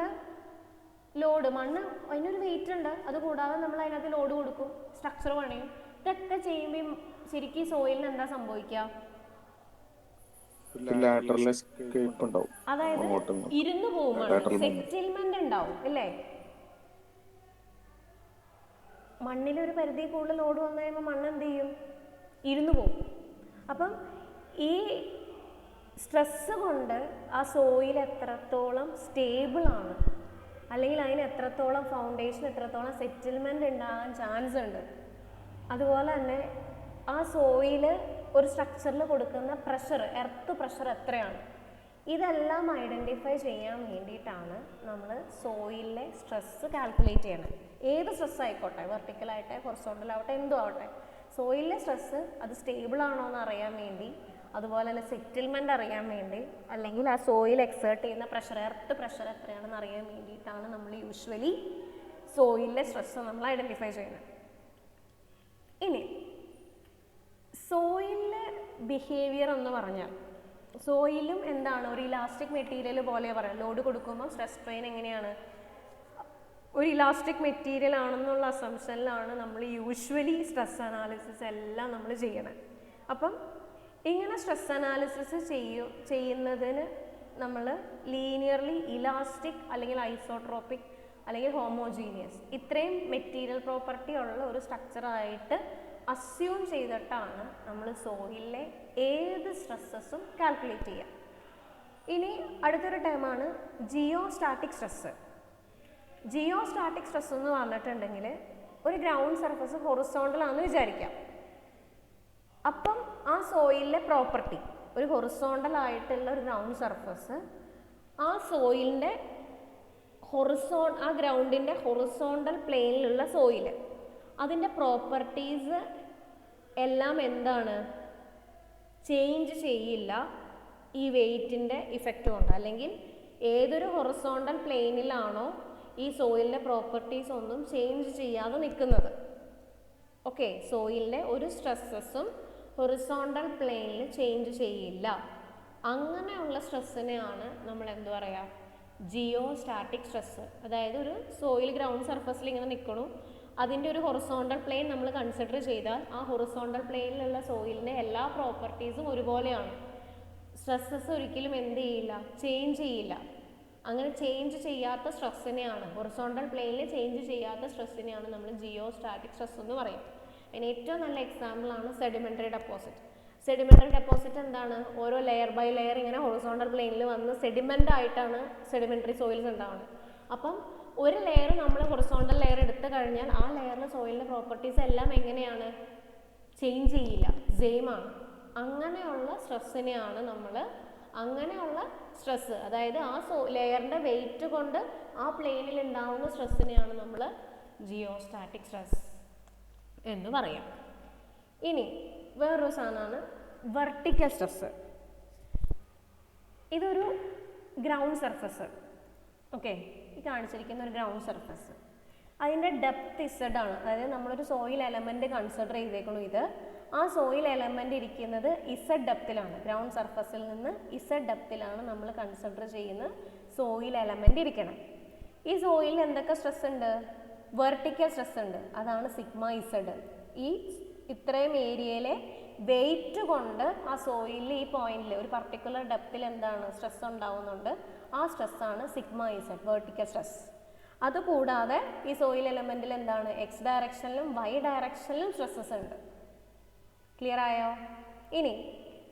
ലോഡ്, മണ്ണ് അതിനൊരു വെയിറ്റ് ഉണ്ട്, അതുകൂടാതെ നമ്മൾ അതിനകത്ത് ലോഡ് കൊടുക്കും, സ്ട്രക്ചർ പണിയും. ഇതൊക്കെ ചെയ്യുമ്പോൾ ശരിക്കും സോയിലിന് എന്താ സംഭവിക്കുക? അതായത് ഇരുന്ന് പോകുമ്പോൾ സെറ്റിൽമെന്റ് ഉണ്ടാവും അല്ലേ? മണ്ണിലൊരു പരിധി കൂടുതൽ ലോഡ് വന്നു കഴിയുമ്പോൾ മണ്ണ് എന്ത് ചെയ്യും? ഇരുന്ന് പോകും. അപ്പം ഈ സ്ട്രെസ് കൊണ്ട് ആ സോയിൽ എത്രത്തോളം സ്റ്റേബിളാണ്, അല്ലെങ്കിൽ അതിന് എത്രത്തോളം ഫൗണ്ടേഷൻ, എത്രത്തോളം സെറ്റിൽമെൻറ്റ് ഉണ്ടാകാൻ ചാൻസ് ഉണ്ട്. അതുപോലെ തന്നെ ആ സോയിൽ ഒരു സ്ട്രക്ചറിൽ കൊടുക്കുന്ന പ്രഷർ, എർത്ത് പ്രഷർ എത്രയാണ്, ഇതെല്ലാം ഐഡൻറ്റിഫൈ ചെയ്യാൻ വേണ്ടിയിട്ടാണ് നമ്മൾ സോയിലിലെ സ്ട്രെസ്സ് കാൽക്കുലേറ്റ് ചെയ്യണം. ഏത് സ്ട്രെസ് ആയിക്കോട്ടെ, വെർട്ടിക്കലായിട്ടെ ഹൊറിസോണ്ടലാവട്ടെ എന്തും ആവട്ടെ, സോയിലിലെ സ്ട്രെസ്സ് അത് സ്റ്റേബിൾ ആണോ എന്ന് അറിയാൻ വേണ്ടി, അതുപോലെ തന്നെ സെറ്റിൽമെൻറ്റ് അറിയാൻ വേണ്ടി, അല്ലെങ്കിൽ ആ സോയിൽ എക്സേർട്ട് ചെയ്യുന്ന പ്രഷർ, എർത്ത് പ്രഷർ എത്രയാണെന്ന് അറിയാൻ വേണ്ടിയിട്ടാണ് നമ്മൾ യൂഷ്വലി സോയിലിലെ സ്ട്രെസ്സ് നമ്മൾ ഐഡൻറ്റിഫൈ ചെയ്യുന്നത്. ഇനി സോയിലിലെ ബിഹേവിയർ എന്ന് പറഞ്ഞാൽ, സോയിലും എന്താണ്, ഒരു ഇലാസ്റ്റിക് മെറ്റീരിയൽ പോലെ പറയാം. ലോഡ് കൊടുക്കുമ്പോൾ സ്ട്രെസ് സ്ട്രെയിൻ എങ്ങനെയാണ്, ഒരു ഇലാസ്റ്റിക് മെറ്റീരിയൽ ആണെന്നുള്ള അസംഷനിലാണ് നമ്മൾ യൂഷ്വലി സ്ട്രെസ് അനാലിസിസ് എല്ലാം നമ്മൾ ചെയ്യണത്. അപ്പം ഇങ്ങനെ സ്ട്രെസ് അനാലിസിസ് ചെയ്യുന്നതിന് നമ്മൾ ലീനിയർലി ഇലാസ്റ്റിക് അല്ലെങ്കിൽ ഐസോട്രോപിക് അല്ലെങ്കിൽ ഹോമോജീനിയസ് ഇത്രയും മെറ്റീരിയൽ പ്രോപ്പർട്ടി ഉള്ള ഒരു സ്ട്രക്ചറായിട്ട് അസ്യൂം ചെയ്തിട്ടാണ് നമ്മൾ സോയിലിലെ ഏത് സ്ട്രെസ്സസും കാൽക്കുലേറ്റ് ചെയ്യുക. ഇനി അടുത്തൊരു ടേമാണ് ജിയോസ്റ്റാറ്റിക് സ്ട്രെസ്സ്. ജിയോസ്റ്റാറ്റിക് സ്ട്രെസ് എന്ന് പറഞ്ഞിട്ടുണ്ടെങ്കിൽ ഒരു ഗ്രൗണ്ട് സർഫസ് ഹൊറിസോണ്ടൽ ആണെന്ന് വിചാരിക്കാം. അപ്പം ആ സോയിലിലെ പ്രോപ്പർട്ടി, ഒരു ഹൊറിസോണ്ടൽ ആയിട്ടുള്ള ഒരു ഗ്രൗണ്ട് സർഫസ്, ആ സോയിലിൻ്റെ ആ ഗ്രൗണ്ടിൻ്റെ ഹൊറിസോണ്ടൽ പ്ലെയിനിലുള്ള സോയിൽ, അതിൻ്റെ പ്രോപ്പർട്ടീസ് എല്ലാം എന്താണ്, ചേഞ്ച് ചെയ്യില്ല ഈ വെയ്റ്റിൻ്റെ ഇഫക്റ്റ് കൊണ്ട്. അല്ലെങ്കിൽ ഏതൊരു ഹൊറിസോണ്ടൽ പ്ലെയിനിലാണോ ഈ സോയിലിൻ്റെ പ്രോപ്പർട്ടീസ് ഒന്നും ചേഞ്ച് ചെയ്യാതെ നിൽക്കുന്നത്. ഓക്കെ, സോയിലിൻ്റെ ഒരു സ്ട്രെസ്സസും ഹൊറിസോണ്ടൽ പ്ലെയിനിൽ ചേഞ്ച് ചെയ്യില്ല. അങ്ങനെയുള്ള സ്ട്രെസ്സിനെയാണ് നമ്മൾ എന്ത് പറയുക, ജിയോസ്റ്റാറ്റിക് സ്ട്രെസ്സ്. അതായത് ഒരു സോയിൽ ഗ്രൗണ്ട് സർഫസിൽ ഇങ്ങനെ നിൽക്കണു, അതിൻ്റെ ഒരു ഹൊറിസോണ്ടൽ പ്ലെയിൻ നമ്മൾ കൺസിഡർ ചെയ്താൽ ആ ഹൊറിസോണ്ടൽ പ്ലെയിനിലുള്ള സോയിലിൻ്റെ എല്ലാ പ്രോപ്പർട്ടീസും ഒരുപോലെയാണ്. സ്ട്രെസ്സസ് ഒരിക്കലും എന്ത് ചെയ്യില്ല, ചേഞ്ച് ചെയ്യില്ല. അങ്ങനെ ചേഞ്ച് ചെയ്യാത്ത സ്ട്രെസ്സിനെയാണ്, ഹൊറിസോണ്ടൽ പ്ലെയിനിൽ ചേഞ്ച് ചെയ്യാത്ത സ്ട്രെസ്സിനെയാണ് നമ്മൾ ജിയോസ്റ്റാറ്റിക് സ്ട്രെസ് എന്ന് പറയും. അതിന് ഏറ്റവും നല്ല എക്സാമ്പിളാണ് സെഡിമെൻ്ററി ഡെപ്പോസിറ്റ്. സെഡിമെൻ്ററി ഡെപ്പോസിറ്റ് എന്താണ്, ഓരോ ലെയർ ബൈ ലെയർ ഇങ്ങനെ ഹൊറിസോണ്ടൽ പ്ലെയിനിൽ വന്ന് സെഡിമെൻ്റ് ആയിട്ടാണ് സെഡിമെൻ്ററി സോയിൽസ് ഉണ്ടാവുന്നത്. അപ്പം ഒരു ലെയർ നമ്മൾ ഹൊറിസോണ്ടൽ ലെയർ എടുത്തു കഴിഞ്ഞാൽ ആ ലെയറിലെ സോയിലിൻ്റെ പ്രോപ്പർട്ടീസ് എല്ലാം എങ്ങനെയാണ്, ചേഞ്ച് ചെയ്യില്ല, സെയിം ആണ്. അങ്ങനെയുള്ള സ്ട്രെസ്സിനെയാണ് നമ്മൾ, അങ്ങനെയുള്ള സ്ട്രെസ്സ്, അതായത് ആ ലെയറിൻ്റെ വെയിറ്റ് കൊണ്ട് ആ പ്ലെയിനിൽ ഉണ്ടാവുന്ന സ്ട്രെസ്സിനെയാണ് നമ്മൾ ജിയോസ്റ്റാറ്റിക് സ്ട്രെസ് എന്ന് പറയാം. ഇനി വേറൊരു സാധനമാണ് വെർട്ടിക്കൽ സ്ട്രെസ്. ഇതൊരു ഗ്രൗണ്ട് സർഫസ്. ഓക്കെ, ഈ കാണിച്ചിരിക്കുന്ന ഒരു ഗ്രൗണ്ട് സർഫസ്, അതിൻ്റെ ഡെപ്ത് ഇസഡ് ആണ്. അതായത് നമ്മളൊരു സോയിൽ എലമെൻറ്റ് കൺസിഡർ ചെയ്തേക്കണു. ഇത് ആ സോയിൽ എലമെൻ്റ് ഇരിക്കുന്നത് ഇസഡ് ഡെപ്തിലാണ്. ഗ്രൗണ്ട് സർഫസിൽ നിന്ന് ഇസഡ് ഡെപ്തിലാണ് നമ്മൾ കൺസിഡർ ചെയ്യുന്ന സോയിൽ എലമെൻ്റ് ഇരിക്കണം. ഈ സോയിലിന് എന്തൊക്കെ സ്ട്രെസ് ഉണ്ട്, വെർട്ടിക്കൽ സ്ട്രെസ് ഉണ്ട്, അതാണ് സിഗ്മ ഇസഡ്. ഈ ഇത്രയും ഏരിയയിലെ വെയിറ്റ് കൊണ്ട് ആ സോയിലിൽ ഈ പോയിന്റിൽ ഒരു പർട്ടിക്കുലർ ഡെപ്തിൽ എന്താണ് സ്ട്രെസ് ഉണ്ടാവുന്നുണ്ട്, ആ സ്ട്രെസ്സാണ് സിഗ്മ ഇസഡ്, വെർട്ടിക്കൽ സ്ട്രെസ്. അതുകൂടാതെ ഈ സോയിൽ എലമെൻറ്റിൽ എന്താണ്, എക്സ് ഡയറക്ഷനിലും വൈ ഡയറക്ഷനിലും സ്ട്രെസ്സസ് ഉണ്ട്. ക്ലിയർ ആയോ? ഇനി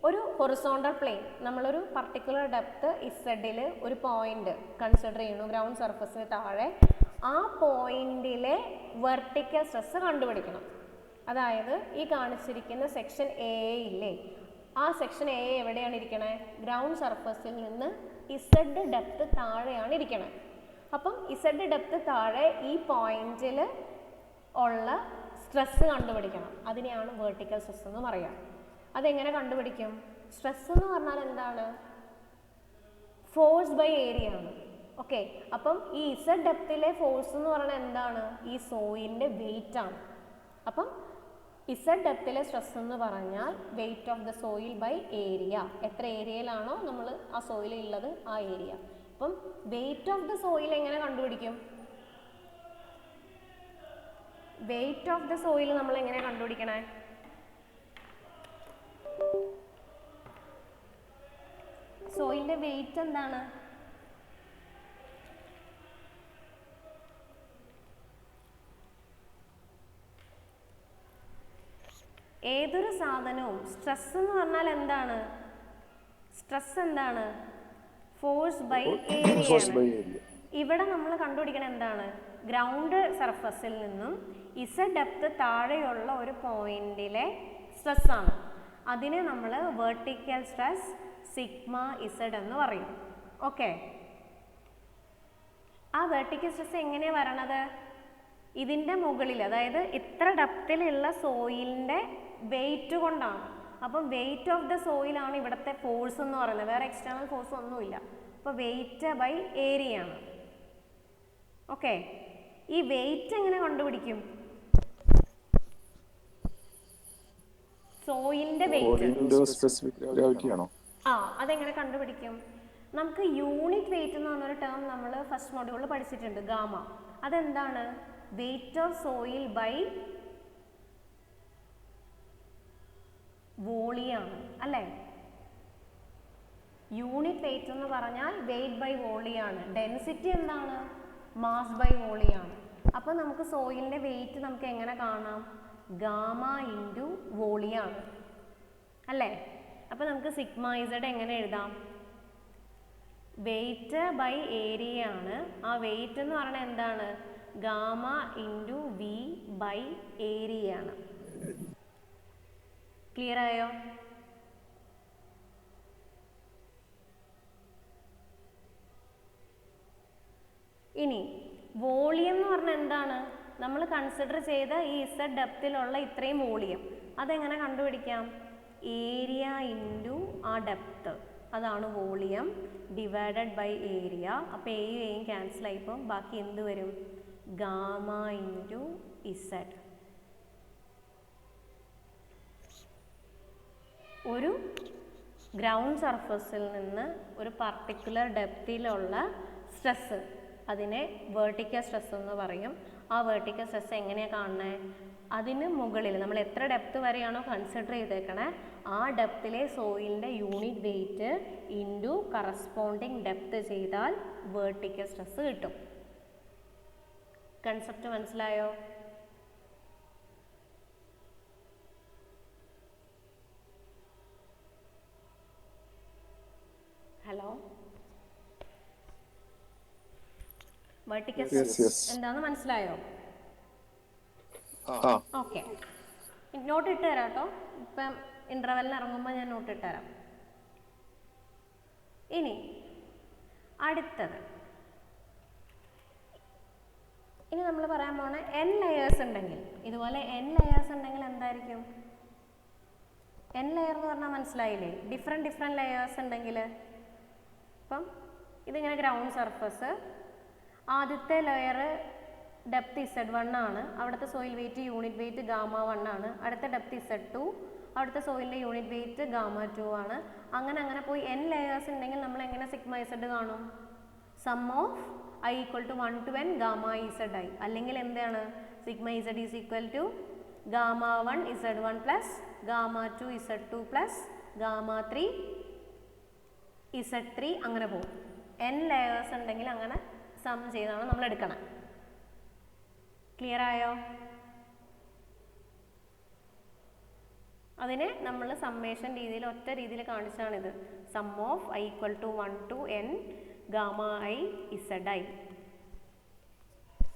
ഒരു ഹൊറിസോണ്ടൽ പ്ലെയിൻ, നമ്മളൊരു പർട്ടിക്കുലർ ഡെപ്ത് ഇസഡിൽ ഒരു പോയിന്റ് കൺസിഡർ ചെയ്യുന്നു ഗ്രൗണ്ട് സർഫസിന് താഴെ, ആ പോയിന്റിലെ വെർട്ടിക്കൽ സ്ട്രെസ് കണ്ടുപിടിക്കണം. അതായത് ഈ കാണിച്ചിരിക്കുന്ന സെക്ഷൻ എ ഇല്ലേ, ആ സെക്ഷൻ എ എവിടെയാണ് ഇരിക്കണേ, ഗ്രൗണ്ട് സർഫസിൽ നിന്ന് ഇസഡ് ഡെപ്ത് താഴെയാണ് ഇരിക്കണേ. അപ്പം ഇസഡ് ഡെപ്ത് താഴെ ഈ പോയിന്റിൽ ഉള്ള സ്ട്രെസ് കണ്ടുപിടിക്കണം. അതിനെയാണ് വെർട്ടിക്കൽ സ്ട്രെസ് എന്ന് പറയാം. അതെങ്ങനെ കണ്ടുപിടിക്കും? സ്ട്രെസ് എന്ന് പറഞ്ഞാൽ എന്താണ്, ഫോഴ്സ് ബൈ ഏരിയ ആണ്. ഓക്കെ, അപ്പം ഈ ഇസഡ് ഡെപ്തിലെ ഫോഴ്സ് എന്ന് പറഞ്ഞാൽ എന്താണ്, ഈ സോയിലിൻ്റെ വെയിറ്റ് ആണ്. അപ്പം ഇസഡ് ഡെപ്തിലെ സ്ട്രെസ് എന്ന് പറഞ്ഞാൽ weight of the soil by area. എത്ര ഏരിയയിലാണോ നമ്മൾ ആ സോയിൽ ഉള്ളത് ആ ഏരിയ. ഇപ്പോൾ അപ്പം വെയിറ്റ് ഓഫ് ദ സോയിൽ എങ്ങനെ കണ്ടുപിടിക്കും? വെയിറ്റ് ഓഫ് ദ സോയിൽ നമ്മൾ എങ്ങനെ കണ്ടുപിടിക്കണേ? സോയിലിന്റെ വെയിറ്റ് എന്താണ്? ഏതൊരു സാധനവും സ്ട്രെസ് എന്ന് പറഞ്ഞാൽ എന്താണ്? സ്ട്രെസ് എന്താണ്? Force by area. ഇവിടെ നമ്മൾ കണ്ടുപിടിക്കണം എന്താണ്? ഗ്രൗണ്ട് സർഫസിൽ നിന്നും ഇസഡ് ഡെപ്ത് താഴെയുള്ള ഒരു പോയിന്റിലെ സ്ട്രെസ് ആണ്. അതിനെ നമ്മൾ വെർട്ടിക്കൽ സ്ട്രെസ് സിഗ്മ ഇസഡ് എന്ന് പറയും. ഓക്കെ, ആ വെർട്ടിക്കൽ സ്ട്രെസ് എങ്ങനെയാണ് വരണത്? ഇതിൻ്റെ മുകളിൽ, അതായത് ഇത്ര ഡെപ്തിലുള്ള സോയിലിൻ്റെ വെയിറ്റ് കൊണ്ടാണ്. അപ്പം വെയിറ്റ് ഓഫ് ദ സോയിലാണ് ഇവിടുത്തെ ഫോഴ്സ് എന്ന് പറയുന്നത്, വേറെ എക്സ്റ്റേണൽ ഫോഴ്സ് ഒന്നുമില്ല. അപ്പോൾ വെയിറ്റ് ബൈ ഏരിയ ആണ്. ഓക്കെ, ഈ വെയിറ്റ് എങ്ങനെ കണ്ടുപിടിക്കും? സോയിലിന്റെ വെയിറ്റ് അതെങ്ങനെ കണ്ടുപിടിക്കും? നമുക്ക് യൂണിറ്റ് വെയിറ്റ് എന്ന് പറഞ്ഞൊരു ടേം നമ്മൾ ഫസ്റ്റ് മൊഡ്യൂളിൽ പഠിച്ചിട്ടുണ്ട്, ഗാമ. അതെന്താണ്? വെയിറ്റ് ഓഫ് സോയിൽ ബൈ വോളിയാണ് അല്ലേ? യൂണിറ്റ് വെയിറ്റ് എന്ന് പറഞ്ഞാൽ വെയിറ്റ് ബൈ വോളിയാണ്. ഡെൻസിറ്റി എന്താണ്? മാസ് ബൈ വോളിയാണ്. അപ്പോൾ നമുക്ക് സോയിലിൻ്റെ വെയിറ്റ് നമുക്ക് എങ്ങനെ കാണാം? ഗാമ ഇൻറ്റു വോളിയാണ് അല്ലേ? അപ്പോൾ നമുക്ക് സിഗ്മ ഇസഡ് എങ്ങനെ എഴുതാം? വെയിറ്റ് ബൈ ഏരിയ ആണ്. ആ വെയിറ്റ് എന്ന് പറയുന്നത് എന്താണ്? Gamma into V by area ആണ്. ക്ലിയർ ആയോ? ഇനി വോളിയം എന്ന് പറഞ്ഞാൽ എന്താണ്? നമ്മൾ കൺസിഡർ ചെയ്ത ഈ ഇസഡ് ഡെപ്തിലുള്ള ഇത്രയും വോളിയം അതെങ്ങനെ കണ്ടുപിടിക്കാം? ഏരിയ ഇൻറ്റു ആ ഡെപ്ത്, അതാണ് വോളിയം ഡിവൈഡഡ് ബൈ ഏരിയ. അപ്പോൾ എയും എയും ക്യാൻസൽ ആയിപ്പോൾ ബാക്കി എന്ത് വരും? Gamma into Z. ഒരു ഗ്രൗണ്ട് സർഫസിൽ നിന്ന് ഒരു പർട്ടിക്കുലർ ഡെപ്തിലുള്ള സ്ട്രെസ്, അതിനെ വെർട്ടിക്കൽ സ്ട്രെസ് എന്ന് പറയും. ആ വെർട്ടിക്കൽ സ്ട്രെസ് എങ്ങനെയാണ് കാണുന്നത്? അതിന് മുകളിൽ നമ്മൾ എത്ര ഡെപ്ത് വരെയാണോ കൺസിഡർ ചെയ്തേക്കണേ ആ ഡെപ്തിലെ സോയിലിൻ്റെ unit weight into corresponding depth ചെയ്താൽ വെർട്ടിക്കൽ സ്ട്രെസ് കിട്ടും. കൺസെപ്റ്റ് മനസ്സിലായോ? ഹലോ, വെർട്ടിക്കൽ സ്ട്രെസ് എന്താന്ന് മനസ്സിലായോ? ഓക്കെ, നോട്ട് ഇട്ട് തരാം കേട്ടോ. ഇപ്പം ഇൻ്റർവെല്ലിന് ഇറങ്ങുമ്പോൾ ഞാൻ നോട്ട് ഇട്ട് തരാം. ഇനി അടുത്തത്, ഇനി നമ്മൾ പറയാൻ പോണ n ലെയേഴ്സ് ഉണ്ടെങ്കിൽ, ഇതുപോലെ n ലെയേഴ്സ് ഉണ്ടെങ്കിൽ എന്തായിരിക്കും? n ലെയർ എന്ന് പറഞ്ഞാൽ മനസ്സിലായില്ലേ? ഡിഫറെൻറ്റ് ലെയേഴ്സ് ഉണ്ടെങ്കിൽ, ഇപ്പം ഇതിങ്ങനെ ഗ്രൗണ്ട് സർഫസ്, ആദ്യത്തെ ലെയർ ഡെപ്ത് Z1 ആണ്, അവിടുത്തെ soil weight unit weight gamma 1 ആണ്. അടുത്ത ഡെപ്ത് Z2, അവിടുത്തെ സോയിലിൻ്റെ യൂണിറ്റ് വെയിറ്റ് ഗാമ 2 ആണ്. അങ്ങനെ പോയി n ലെയേഴ്സ് ഉണ്ടെങ്കിൽ നമ്മൾ എങ്ങനെ സിഗ്മ Z കാണും? Sum of i equal to 1 to n gamma ZI, അല്ലെങ്കിൽ എന്താണ്? Sigma Z is equal to gamma 1 Z1 plus gamma 2 Z2 plus gamma 3 Z3, അങ്ങനെ പോകും. n ലെയേഴ്സ് ഉണ്ടെങ്കിൽ അങ്ങനെ സം ചെയ്താണ് നമ്മൾ എടുക്കണം. ക്ലിയർ ആയോ? അതിനെ നമ്മൾ സമ്മേഷൻ രീതിയിൽ ഒറ്റ രീതിയിൽ കാണിച്ചാണിത്. Sum of i equal to 1 to n gamma i ZI,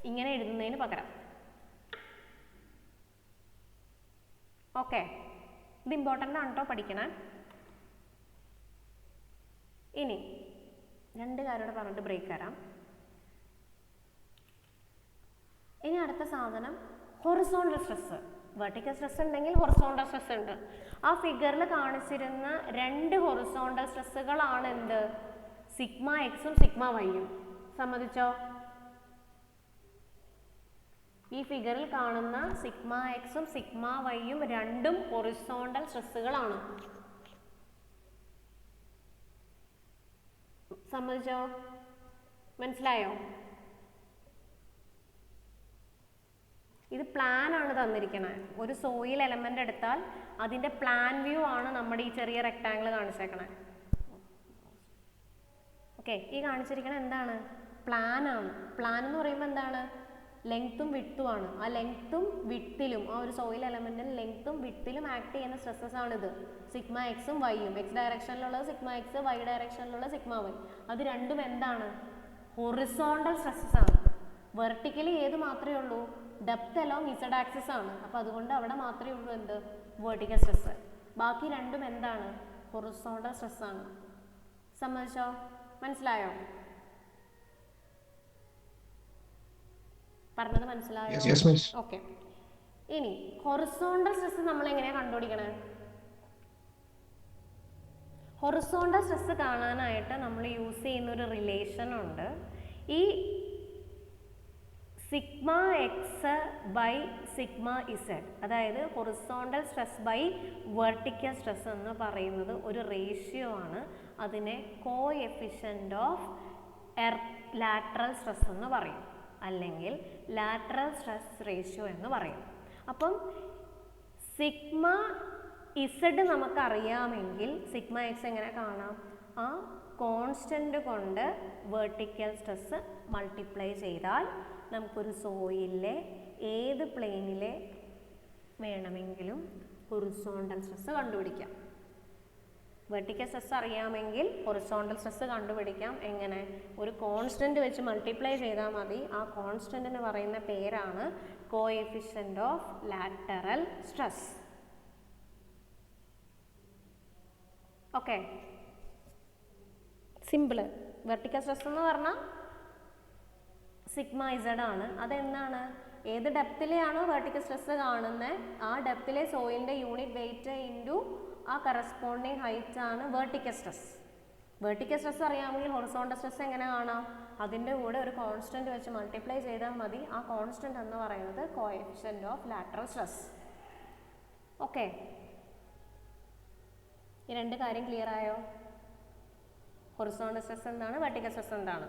ഇങ്ങനെ എഴുതുന്നതിന് പകരം. ഓക്കെ, ഇത് ഇമ്പോർട്ടൻ്റ് ആണ് കേട്ടോ, പഠിക്കണേ. ഇനി രണ്ട് കാര്യോടെ പറഞ്ഞിട്ട് ബ്രേക്ക് തരാം. ഇനി അടുത്ത സാധനം ഹൊറിസോണ്ടൽ സ്ട്രെസ്. വെർട്ടിക്കൽ സ്ട്രെസ് ഉണ്ടെങ്കിൽ ഹൊറിസോണ്ടൽ സ്ട്രെസ് ഉണ്ട്. ആ ഫിഗറിൽ കാണിച്ചിരുന്ന രണ്ട് ഹൊറിസോണ്ടൽ സ്ട്രെസ്സുകളാണ് എന്ത്? സിഗ്മ എക്സും സിഗ്മ വൈയും. സമ്മതിച്ചോ? ഈ ഫിഗറിൽ കാണുന്ന സിഗ്മ എക്സും സിഗ്മ വൈയും രണ്ടും ഹൊറിസോണ്ടൽ സ്ട്രെസ്സുകളാണ്. സമ്മതിച്ചോ? മനസ്സിലായോ? ഇത് പ്ലാൻ ആണ് തന്നിരിക്കുന്നത്. ഒരു സോയിൽ എലമെന്റ് എടുത്താൽ അതിന്റെ പ്ലാൻ വ്യൂ ആണ് നമ്മുടെ ഈ ചെറിയ റെക്ടാങ്കിൾ കാണിച്ചേക്കണേ. ഓക്കെ, ഈ കാണിച്ചിരിക്കണ എന്താണ്? പ്ലാൻ ആണ്. പ്ലാൻ എന്ന് പറയുമ്പോൾ എന്താണ്? ലെങ്ത്തും വിട്ടും ആണ്. ആ ലെങ്ത്തും വിട്ടിലും ആ ഒരു സോയിൽ എലമെന്റിന് ലെങ്ത്തും വിട്ടിലും ആക്ട് ചെയ്യുന്ന സ്ട്രെസ്സസ് ആണിത്. സിഗ്മ എക്സും വൈയും. എക്സ് ഡയറക്ഷനിലുള്ളത് സിഗ്മ എക്സ്, വൈ ഡയറക്ഷനിലുള്ള സിഗ്മ വൈ. അത് രണ്ടും എന്താണ്? ഹൊറിസോണ്ടൽ സ്ട്രെസ്സസ് ആണ്. വെർട്ടിക്കലി ഏത് മാത്രമേ ഉള്ളൂ? ഡെപ്ത് അലോങ് ഇസഡ് ആക്സിസ് ആണ്. അപ്പോൾ അതുകൊണ്ട് അവിടെ മാത്രമേ ഉള്ളൂ എന്ത്? Vertical stress. ബാക്കി രണ്ടും എന്താണ്? ഹൊറിസോണ്ടൽ സ്ട്രെസ് ആണ്. സമ്മതിച്ചോ? മനസ്സിലായോ? പറഞ്ഞത് മനസ്സിലായോ? ഓക്കെ. ഇനി ഹൊറിസോണ്ടൽ സ്ട്രെസ് നമ്മൾ എങ്ങനെയാണ് കണ്ടുപിടിക്കണേ? ഹൊറിസോണ്ടൽ സ്ട്രെസ് കാണാനായിട്ട് നമ്മൾ യൂസ് ചെയ്യുന്ന ഒരു റിലേഷൻ ഉണ്ട്. ഈ sigma x by sigma z, അതായത് horizontal stress by vertical stress എന്ന് പറയുന്നത് ഒരു റേഷ്യോ ആണ്. അതിനെ കോഎഫിഷ്യന്റ് ഓഫ് ലാറ്ററൽ സ്ട്രെസ് എന്ന് പറയും, അല്ലെങ്കിൽ ലാറ്ററൽ സ്ട്രെസ് റേഷ്യോ എന്ന് പറയും. അപ്പം സിഗ്മ ഇസഡ് നമുക്കറിയാമെങ്കിൽ സിഗ്മ എക്സ് എങ്ങനെ കാണാം? ആ കോൺസ്റ്റന്റ് കൊണ്ട് വെർട്ടിക്കൽ സ്ട്രെസ് മൾട്ടിപ്ലൈ ചെയ്താൽ നമുക്കൊരു സോയിലിലെ ഏത് പ്ലെയിനിലെ വേണമെങ്കിലും ഹൊറിസോണ്ടൽ സ്ട്രെസ് കണ്ടുപിടിക്കാം. വെർട്ടിക്കൽ സ്ട്രെസ് അറിയാമെങ്കിൽ ഹൊറിസോണ്ടൽ സ്ട്രെസ് കണ്ടുപിടിക്കാം. എങ്ങനെ? ഒരു കോൺസ്റ്റന്റ് വെച്ച് മൾട്ടിപ്ലൈ ചെയ്താൽ മതി. ആ കോൺസ്റ്റന്റിന് പറയുന്ന പേരാണ് coefficient of lateral stress. Okay, simple. Vertical stress എന്ന് പറഞ്ഞാൽ സിഗ്മ ഇസഡ് ആണ്. അതെന്താണ്? ഏത് ഡെപ്തിലെയാണോ വെർട്ടിക്കൽ സ്ട്രെസ് കാണുന്നത് ആ ഡെപ്തിലെ സോയിലിൻ്റെ യൂണിറ്റ് വെയിറ്റ് ഇൻറ്റു ആ കറസ്പോണ്ടിങ് ഹൈറ്റ് ആണ് വെർട്ടിക്കൽ സ്ട്രെസ്. വെർട്ടിക്കൽ സ്ട്രെസ് അറിയാമെങ്കിൽ ഹൊറിസോണ്ടൽ സ്ട്രെസ് എങ്ങനെ കാണാം? അതിൻ്റെ കൂടെ ഒരു കോൺസ്റ്റന്റ് വെച്ച് മൾട്ടിപ്ലൈ ചെയ്താൽ മതി. ആ കോൺസ്റ്റന്റ് എന്ന് പറയുന്നത് coefficient of lateral stress. Okay, ഈ രണ്ട് കാര്യം ക്ലിയർ ആയോ? ഹൊറിസോണ്ടൽ സ്ട്രെസ് എന്താണ്, വെർട്ടിക്കൽ സ്ട്രെസ് എന്താണ്?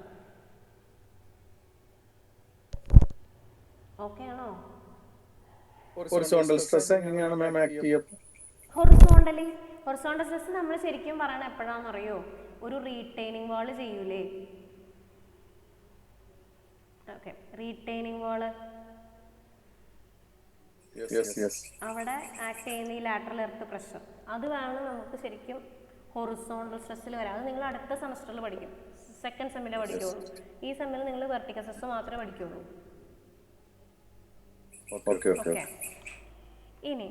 ഓക്കെ ആണോ? ഹൊറിസോണ്ടൽ സ്ട്രെസ് എങ്ങനെയാണ് മാം ആക്ട് ചെയ്യുക? ഹൊറിസോണ്ടൽ സ്ട്രെസ് നമ്മൾ ശരിക്കും പറയണ എപ്പോഴാണെന്ന് അറിയോ? ഒരു റീറ്റെയിനിങ് വാൾ ചെയ്യൂലേ? ഓക്കെ, റീറ്റെയിനിങ് വാള് അവിടെ ആക്ട് ചെയ്യുന്ന ഈ ലാറ്ററൽ എർത്ത് പ്രഷർ, അത് വേണം നമുക്ക് ശരിക്കും ഹൊറിസോണ്ടൽ സ്ട്രെസ്സിൽ വരാം. അത് നിങ്ങൾ അടുത്ത സെമസ്റ്ററിൽ പഠിക്കും. സെക്കൻഡ് സെമ്മിലെ പഠിക്കുള്ളൂ. ഈ സെമ്മിൽ നിങ്ങൾ വെർട്ടിക്കൽ സ്ട്രെസ് മാത്രമേ പഠിക്കുള്ളൂ. ഓക്കെ, ഇനി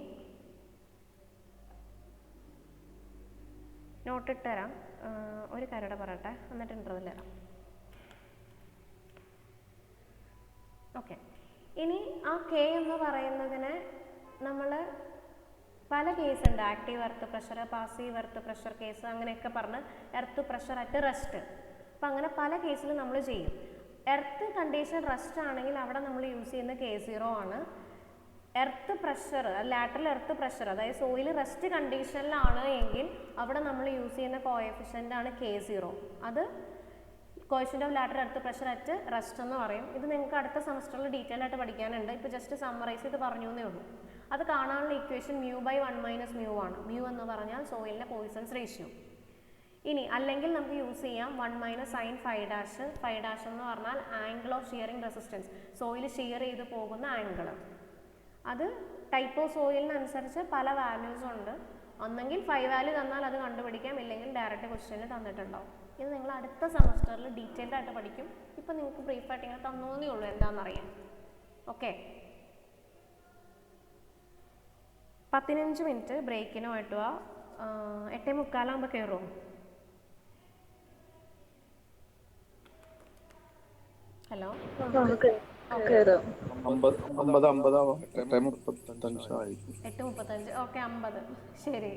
നോട്ടിട്ട് തരാം. ഒരു കാര്യം പറയട്ടെ, എന്നിട്ട് ഇൻ്റർവെൽ തരാം. ഓക്കെ, ഇനി ആ കെ എന്ന് പറയുന്നതിന് നമ്മൾ പല കേസുണ്ട്. Active earth pressure, passive earth pressure case, അങ്ങനെയൊക്കെ പറഞ്ഞ് എർത്ത് പ്രഷർ അറ്റ് റെസ്റ്റ്. അപ്പം അങ്ങനെ പല കേസിൽ നമ്മൾ ചെയ്യും. എർത്ത് കണ്ടീഷൻ റെസ്റ്റ് ആണെങ്കിൽ അവിടെ നമ്മൾ യൂസ് ചെയ്യുന്ന K0 ആണ്. Earth pressure, lateral earth pressure, അതായത് സോയിൽ റെസ്റ്റ് കണ്ടീഷനിലാണ് എങ്കിൽ അവിടെ നമ്മൾ യൂസ് ചെയ്യുന്ന കോഎഫിഷ്യൻ്റ് ആണ് K0. അത് coefficient of lateral earth pressure at rest എന്ന് പറയും. ഇത് നിങ്ങൾക്ക് അടുത്ത സെമസ്റ്ററിൽ ഡീറ്റെയിൽ ആയിട്ട് പഠിക്കാനുണ്ട്. ഇപ്പോൾ ജസ്റ്റ് സമ്മറൈസ് ചെയ്ത് പറഞ്ഞു എന്നേ ഉള്ളൂ. അത് കാണാനുള്ള ഇക്വേഷൻ μ/1 - μ ആണ്. μ എന്ന് പറഞ്ഞാൽ സോയിലിൻ്റെ പോയിസൺസ് റേഷ്യോ. ഇനി അല്ലെങ്കിൽ നമുക്ക് യൂസ് ചെയ്യാം 1 - sin phi dash. phi dash എന്ന് പറഞ്ഞാൽ angle of shearing resistance, soil shear ചെയ്ത് പോകുന്ന ആംഗിൾ. അത് ടൈപ്പ് ഓഫ് സോയിലിനനുസരിച്ച് പല വാല്യൂസ് ഉണ്ട്. ഒന്നെങ്കിൽ 5 വാല്യൂ തന്നാൽ അത് കണ്ടുപിടിക്കാം, ഇല്ലെങ്കിൽ ഡയറക്റ്റ് ക്വസ്റ്റ്യനിൽ തന്നിട്ടുണ്ടാവും. ഇത് നിങ്ങൾ അടുത്ത സെമസ്റ്ററിൽ ഡീറ്റെയിൽഡ് ആയിട്ട് പഠിക്കും. ഇപ്പം നിങ്ങൾക്ക് ബ്രീഫായിട്ട് ഇങ്ങനെ തന്നോന്നേ ഉള്ളൂ എന്താണെന്നറിയാം. ഓക്കെ, 15 മിനിറ്റ് ബ്രേക്കിന് പോയിട്ട് 8:45 കയറും. ഹലോ, 50 8:35 8:35. ഓക്കെ, 50. ശരി.